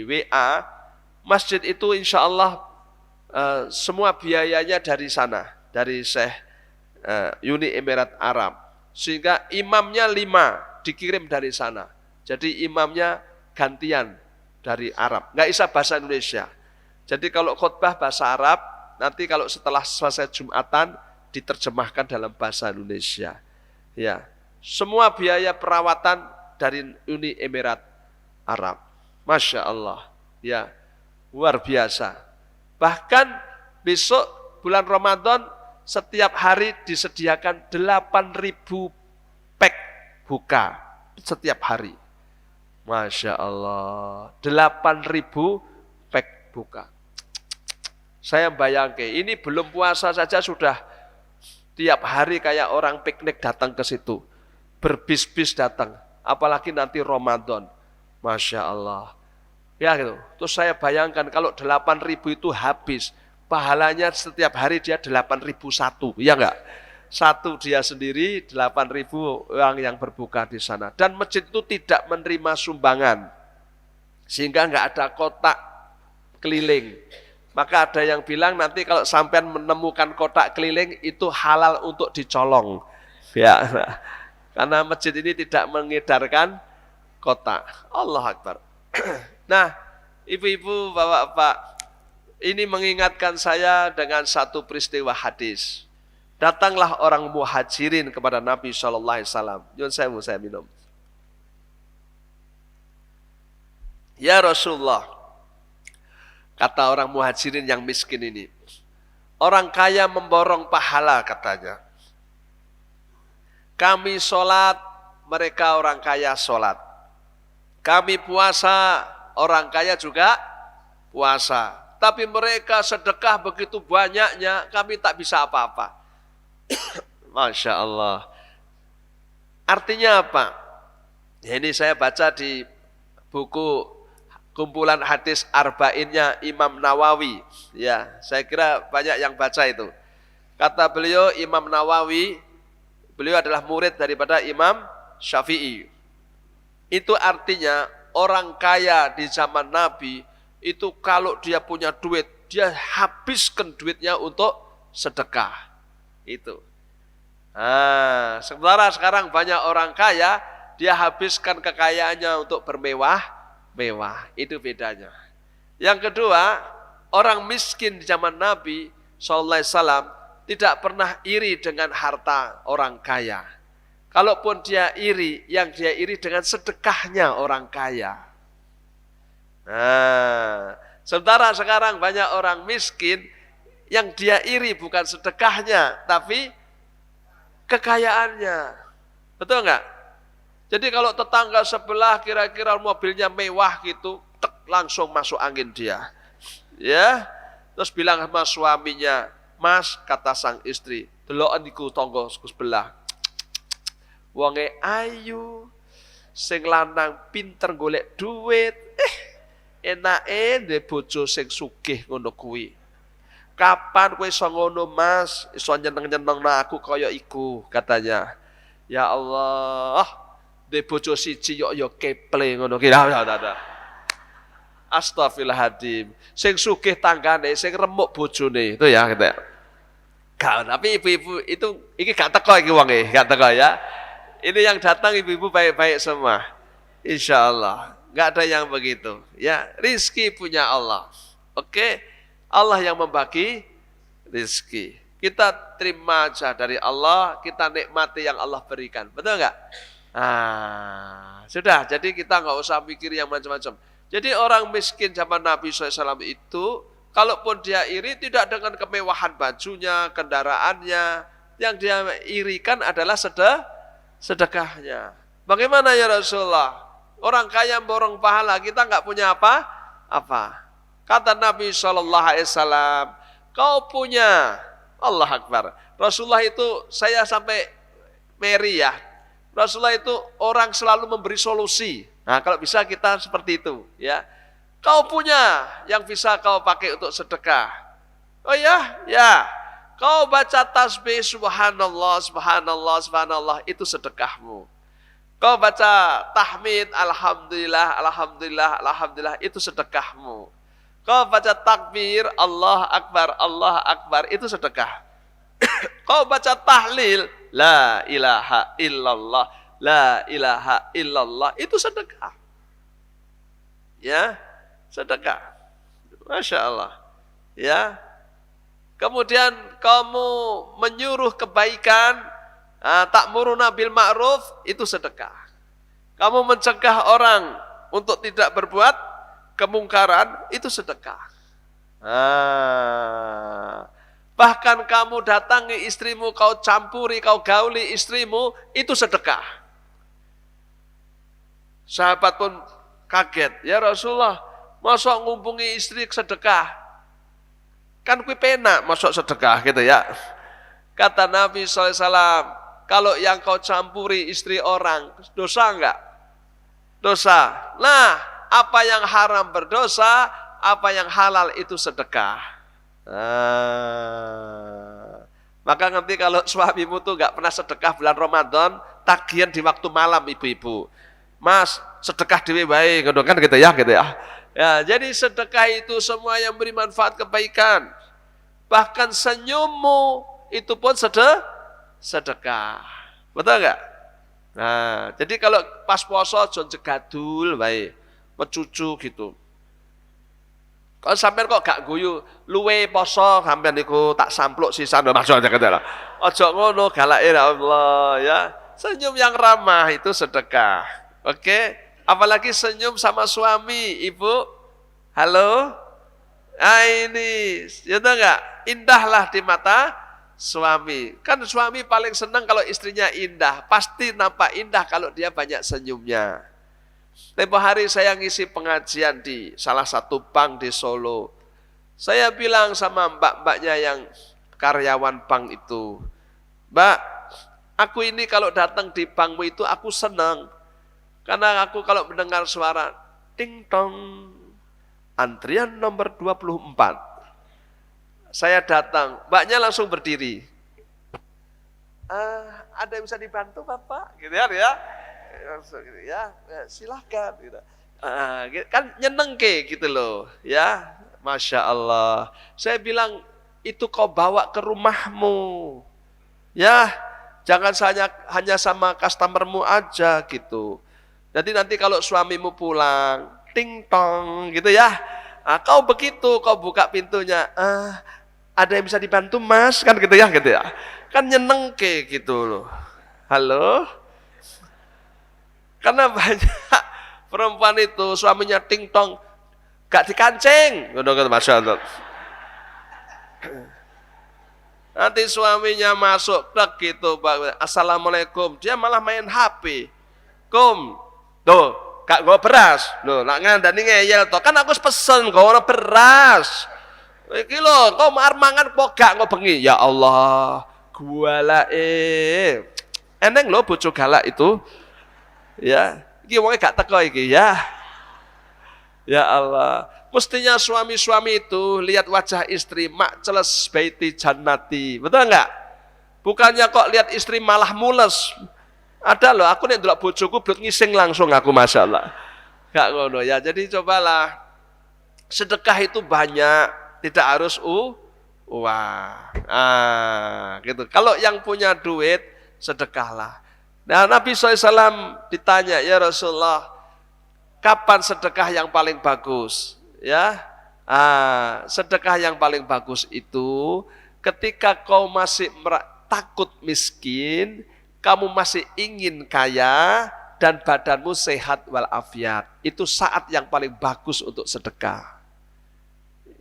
WA. Masjid itu insya Allah semua biayanya dari sana, dari Syekh Uni Emirat Arab. Sehingga imamnya 5 dikirim dari sana. Jadi imamnya gantian dari Arab, nggak bisa bahasa Indonesia. Jadi kalau khutbah bahasa Arab, nanti kalau setelah selesai Jumatan diterjemahkan dalam bahasa Indonesia. Ya, semua biaya perawatan dari Uni Emirat Arab. Masya Allah, ya. Luar biasa. Bahkan besok bulan Ramadan setiap hari disediakan 8.000 pack buka setiap hari. Masya Allah. 8.000 pack buka. Saya bayangkan ini belum puasa saja sudah tiap hari kayak orang piknik datang ke situ. Berbis-bis datang. Apalagi nanti Ramadan. Masya Allah. Ya gitu. Terus saya bayangkan kalau 8.000 itu habis, pahalanya setiap hari dia 8.001, ya enggak? Satu dia sendiri, 8.000 orang yang berbuka di sana. Dan masjid itu tidak menerima sumbangan, sehingga enggak ada kotak keliling. Maka ada yang bilang nanti kalau sampean menemukan kotak keliling itu halal untuk dicolong. Ya, karena masjid ini tidak mengedarkan kotak. Allah Akbar. Nah, ibu-ibu, bapak-bapak, ini mengingatkan saya dengan satu peristiwa hadis. Datanglah orang muhajirin kepada Nabi SAW. Jangan saya minum. Ya Rasulullah, kata orang muhajirin yang miskin ini, orang kaya memborong pahala katanya. Kami sholat, mereka orang kaya sholat. Kami puasa, orang kaya juga puasa. Tapi mereka sedekah begitu banyaknya, kami tak bisa apa-apa. Masya Allah. Artinya apa? Ya, ini saya baca di buku kumpulan hadis arba'innya Imam Nawawi. Ya, saya kira banyak yang baca itu. Kata beliau, Imam Nawawi, beliau adalah murid daripada Imam Syafi'i. Itu artinya orang kaya di zaman Nabi itu kalau dia punya duit, dia habiskan duitnya untuk sedekah. Itu. Nah, sementara sekarang banyak orang kaya, dia habiskan kekayaannya untuk bermewah-mewah. Itu bedanya. Yang kedua, orang miskin di zaman Nabi SAW tidak pernah iri dengan harta orang kaya. Kalaupun dia iri, yang dia iri dengan sedekahnya orang kaya. Nah, sementara sekarang banyak orang miskin yang dia iri bukan sedekahnya, tapi kekayaannya. Betul enggak? Jadi kalau tetangga sebelah kira-kira mobilnya mewah gitu, tek, langsung masuk angin dia. Ya, terus bilang sama suaminya, Mas, kata sang istri, deloken iku tangga sebelah. Wonge ayu, sing lanang pinter golek duit, enake ndek bojo sing sugih ngono kuwi. Kapan kowe iso ngono, Mas? Iso nyeneng-nyenengna aku kaya iku, katanya. Ya Allah, ndek bojo siji yo keple ngono ki. Astagfirullahaladzim. Sing sugih tanggane, sing remuk bojone, itu ya gitu. Gak, tapi ibu-ibu itu iki gak teko iki wonge, gak teko ya. Ini yang datang ibu-ibu baik-baik semua. Insyaallah, gak ada yang begitu. Ya, rizki punya Allah. Oke, Allah yang membagi rizki. Kita terima aja dari Allah, kita nikmati yang Allah berikan. Betul nggak? Sudah, jadi kita nggak usah mikir yang macam-macam. Jadi orang miskin zaman Nabi SAW itu, kalaupun dia iri tidak dengan kemewahan bajunya, kendaraannya, yang dia irikan adalah sedekahnya. Bagaimana ya Rasulullah? Orang kaya borong pahala, kita nggak punya apa? Kata Nabi SAW, kau punya, Allah Akbar. Rasulullah itu, saya sampai meri ya, Rasulullah itu orang selalu memberi solusi. Nah, kalau bisa kita seperti itu, ya. Kau punya yang bisa kau pakai untuk sedekah. Oh ya, ya. Kau baca tasbih subhanallah, subhanallah, subhanallah, itu sedekahmu. Kau baca tahmid, alhamdulillah, alhamdulillah, alhamdulillah, itu sedekahmu. Kau baca takbir, Allah Akbar, itu sedekah. Kau baca tahlil, la ilaha illallah, la ilaha illallah, itu sedekah. Ya, sedekah. Masya Allah. Ya. Kemudian kamu menyuruh kebaikan, ta'muruna bil ma'ruf, itu sedekah. Kamu mencegah orang untuk tidak berbuat kemungkaran, itu sedekah. Bahkan kamu datangi istrimu, kau campuri, kau gauli istrimu, itu sedekah. Sahabat pun kaget, ya Rasulullah, masuk ngumpungi istri sedekah? Kan kui penak masuk sedekah gitu ya. Kata Nabi SAW, kalau yang kau campuri istri orang, dosa enggak? Dosa. Nah, apa yang haram berdosa, apa yang halal itu sedekah. Maka nanti kalau suamimu tuh nggak pernah sedekah bulan Ramadan, tagihan di waktu malam ibu-ibu. Mas, sedekah dewe bae, kan gitu ya, gitu ya. Ya, jadi sedekah itu semua yang beri manfaat kebaikan. Bahkan senyummu itu pun sedekah. Betul enggak? Nah, jadi kalau pas poso jon jegadul bae, mecucu gitu. Kalau sampean kok gak guyu, luwe poso sampean niku tak sampluk sisan maksud aja kata. Ojo ngono galake Allah ya. Senyum yang ramah itu sedekah. Oke? Apalagi senyum sama suami, Ibu. Halo? Ah ini, ya tahu enggak? Indahlah di mata suami. Kan suami paling senang kalau istrinya indah. Pasti nampak indah kalau dia banyak senyumnya. Tempo hari saya ngisi pengajian di salah satu bank di Solo. Saya bilang sama mbak-mbaknya yang karyawan bank itu, Mbak, aku ini kalau datang di bankmu itu aku senang. Karena aku kalau mendengar suara ting tong, antrian nomor 24. Saya datang, mbaknya langsung berdiri. Ada yang bisa dibantu Bapak? Gitu ya. Ya, silahkan gitu. Kan nyeneng gitu loh ya, Masya Allah. Saya bilang itu kau bawa ke rumahmu ya, jangan hanya sama customermu aja gitu. Jadi nanti kalau suamimu pulang ting tong gitu ya, kau begitu, kau buka pintunya, ada yang bisa dibantu Mas, kan gitu ya, kan nyeneng gitu loh. Halo. Karena banyak perempuan itu suaminya ting tong gak dikancing, ngono Masya Allah. Nanti suaminya masuk klek gitu, Assalamualaikum, dia malah main HP. Tuh, gak gue beras. Loh, nak ngandani ngeyel toh. Kan aku pesen kau ono beras. Iki lho, kau mar mangan kok gak kok bengi. Ya Allah, gua lah eneng lho bojo galak itu. Ya, iki wonge gak teko iki ya. Ya Allah, mestinya suami-suami itu lihat wajah istri makceles baiti jannati. Betul enggak? Bukannya kok lihat istri malah mules. Ada loh, aku nek ndelok bojoku blut ngising langsung aku, Masya Allah. Gak ngono ya. Jadi cobalah sedekah itu banyak, tidak harus uang. Gitu. Kalau yang punya duit sedekahlah. Nah, Nabi SAW ditanya, ya Rasulullah, kapan sedekah yang paling bagus? Ya, sedekah yang paling bagus itu ketika kau masih takut miskin, kamu masih ingin kaya dan badanmu sehat walafiat. Itu saat yang paling bagus untuk sedekah.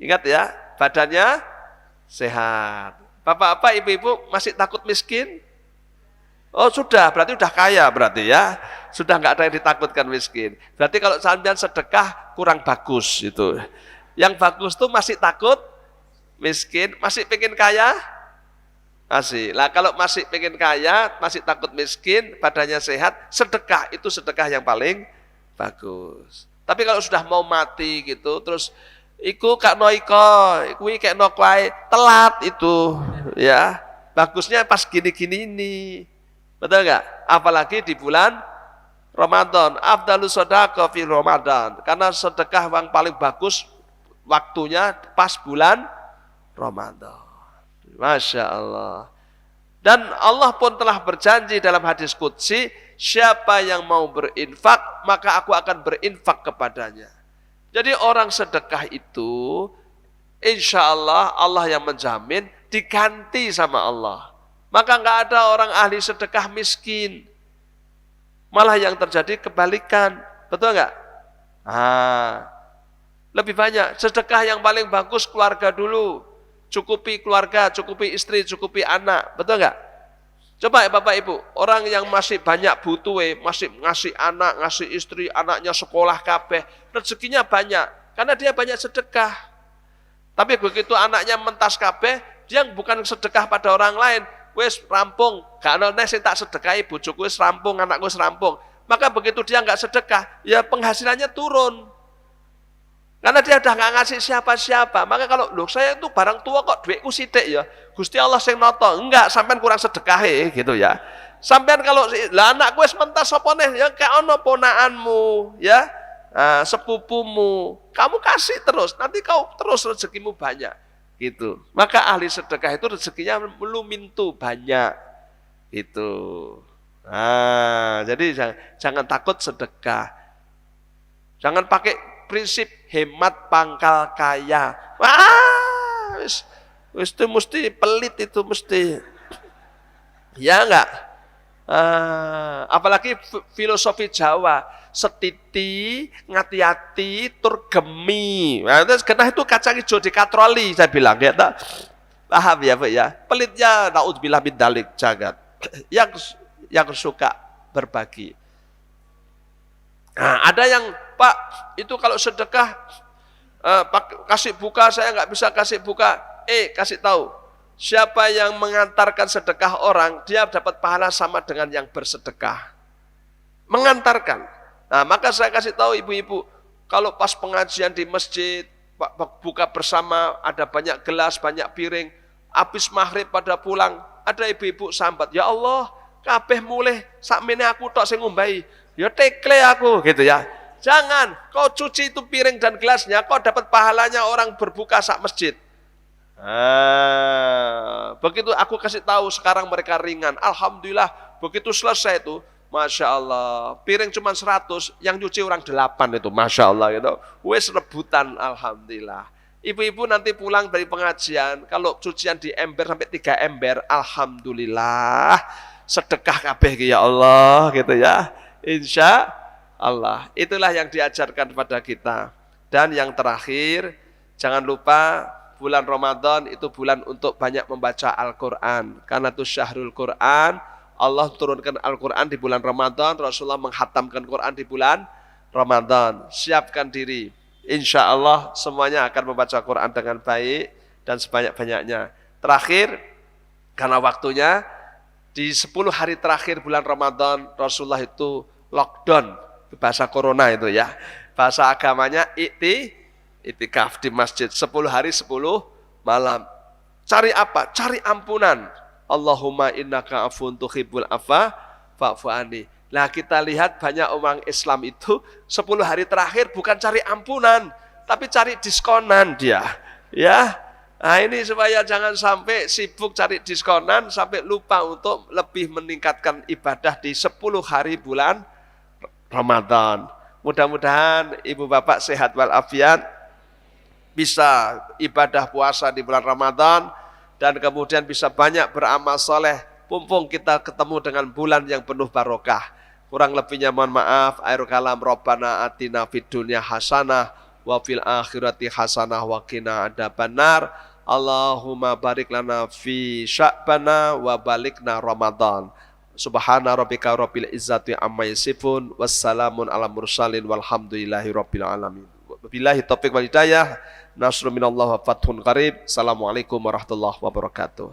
Ingat ya, badannya sehat. Bapak-bapak, ibu-ibu masih takut miskin? Oh sudah, berarti udah kaya berarti ya. Sudah nggak ada yang ditakutkan miskin. Berarti kalau sampean sedekah kurang bagus itu. Yang bagus tuh masih takut miskin, masih pengen kaya? Masih. Lah kalau masih pengen kaya, masih takut miskin, badannya sehat, sedekah itu sedekah yang paling bagus. Tapi kalau sudah mau mati gitu, terus iku kak noiko, kuwi kayak nokwai, telat itu, ya. Bagusnya pas gini-gini ini, betul nggak? Apalagi di bulan Ramadan, afdalus shadaqah fi Ramadan, karena sedekah yang paling bagus waktunya pas bulan Ramadan. Masya Allah. Dan Allah pun telah berjanji dalam hadis qudsi, siapa yang mau berinfak, maka aku akan berinfak kepadanya. Jadi orang sedekah itu, insya Allah, Allah yang menjamin, diganti sama Allah. Maka nggak ada orang ahli sedekah miskin. Malah yang terjadi kebalikan. Betul nggak? Lebih banyak. Sedekah yang paling bagus keluarga dulu. Cukupi keluarga, cukupi istri, cukupi anak. Betul nggak? Coba ya Bapak Ibu, orang yang masih banyak butuh, masih ngasih anak, ngasih istri, anaknya sekolah kabeh, rezekinya banyak, karena dia banyak sedekah. Tapi begitu anaknya mentas kabeh, dia bukan sedekah pada orang lain, wis rampung, gak ada sing tak sedekahi, bojoku wis rampung, anakku wis rampung. Maka begitu dia nggak sedekah, ya penghasilannya turun. Karena dia udah nggak ngasih siapa-siapa. Maka kalau, loh saya itu barang tua kok duitku sidik ya. Gusti Allah sing noto. Enggak, sampean kurang sedekah gitu ya. Sampean kalau lah anakku wis mentas apa nih ya kayak ono ponakanmu ya. Sepupumu. Kamu kasih terus, nanti kau terus rezekimu banyak. Gitu. Maka ahli sedekah itu rezekinya melumintu banyak. Itu. Jadi jangan takut sedekah. Jangan pakai prinsip hemat pangkal kaya. Wah, itu mesti pelit itu mesti. Ya enggak? Apalagi filosofi Jawa, setiti, ngati-hati, tur gemi. Nah, karena itu kacang hijau dikatroli, saya bilang ya tak? Paham ya, Pak ya? Pelitnya naudzubillah min dzalik jagat. Yang suka berbagi. Nah, ada yang Pak itu kalau sedekah kasih buka saya nggak bisa kasih buka. Kasih tahu siapa yang mengantarkan sedekah orang dia dapat pahala sama dengan yang bersedekah. Mengantarkan. Nah maka saya kasih tahu ibu-ibu kalau pas pengajian di masjid buka bersama ada banyak gelas banyak piring. Habis maghrib pada pulang ada ibu-ibu sambat ya Allah kabeh mulih sakmene aku tok sing ngombahi. Ya tekle aku gitu ya. Jangan kau cuci itu piring dan gelasnya, kau dapat pahalanya orang berbuka sak masjid. Begitu aku kasih tahu sekarang mereka ringan. Alhamdulillah begitu selesai itu, Masya Allah. Piring cuma 100, yang cuci orang 8 itu, Masya Allah gitu. Wes rebutan, Alhamdulillah. Ibu-ibu nanti pulang dari pengajian, kalau cucian di ember sampai 3 ember, Alhamdulillah. Sedekah kabeh ya Allah gitu ya. Insya Allah. Itulah yang diajarkan pada kita. Dan yang terakhir, jangan lupa bulan Ramadan itu bulan untuk banyak membaca Al-Quran. Karena itu syahrul Quran. Allah turunkan Al-Quran di bulan Ramadan. Rasulullah menghatamkan Quran di bulan Ramadan. Siapkan diri. Insya Allah semuanya akan membaca Quran dengan baik dan sebanyak-banyaknya. Terakhir, karena waktunya, di 10 hari terakhir bulan Ramadan, Rasulullah itu lockdown, bahasa corona itu ya. Bahasa agamanya itikaf di masjid 10 hari 10 malam. Cari apa? Cari ampunan. Allahumma innaka afun tuhibbul afwa fa'fu anni. Nah kita lihat banyak orang Islam itu 10 hari terakhir bukan cari ampunan, tapi cari diskonan dia. Ya. Nah ini supaya jangan sampai sibuk cari diskonan sampai lupa untuk lebih meningkatkan ibadah di 10 hari bulan Ramadan. Mudah-mudahan ibu bapak sehat walafiat, bisa ibadah puasa di bulan Ramadan, dan kemudian bisa banyak beramal soleh. Mumpung kita ketemu dengan bulan yang penuh barokah. Kurang lebihnya mohon maaf. Akhirul kalam, Rabbana atina fid dunya hasanah wa fil akhirati hasanah wa qina adzabannar. Allahumma barik lana fi sya'bana wa balikna Ramadan. Subhana rabbika rabbil izzati amma yasifun wassalamun ala mursalin walhamdulillahi rabbil alamin. Wabillahi taufiq wal hidayah. Nasrun minallah wa fathun qarib. Assalamualaikum warahmatullahi wabarakatuh.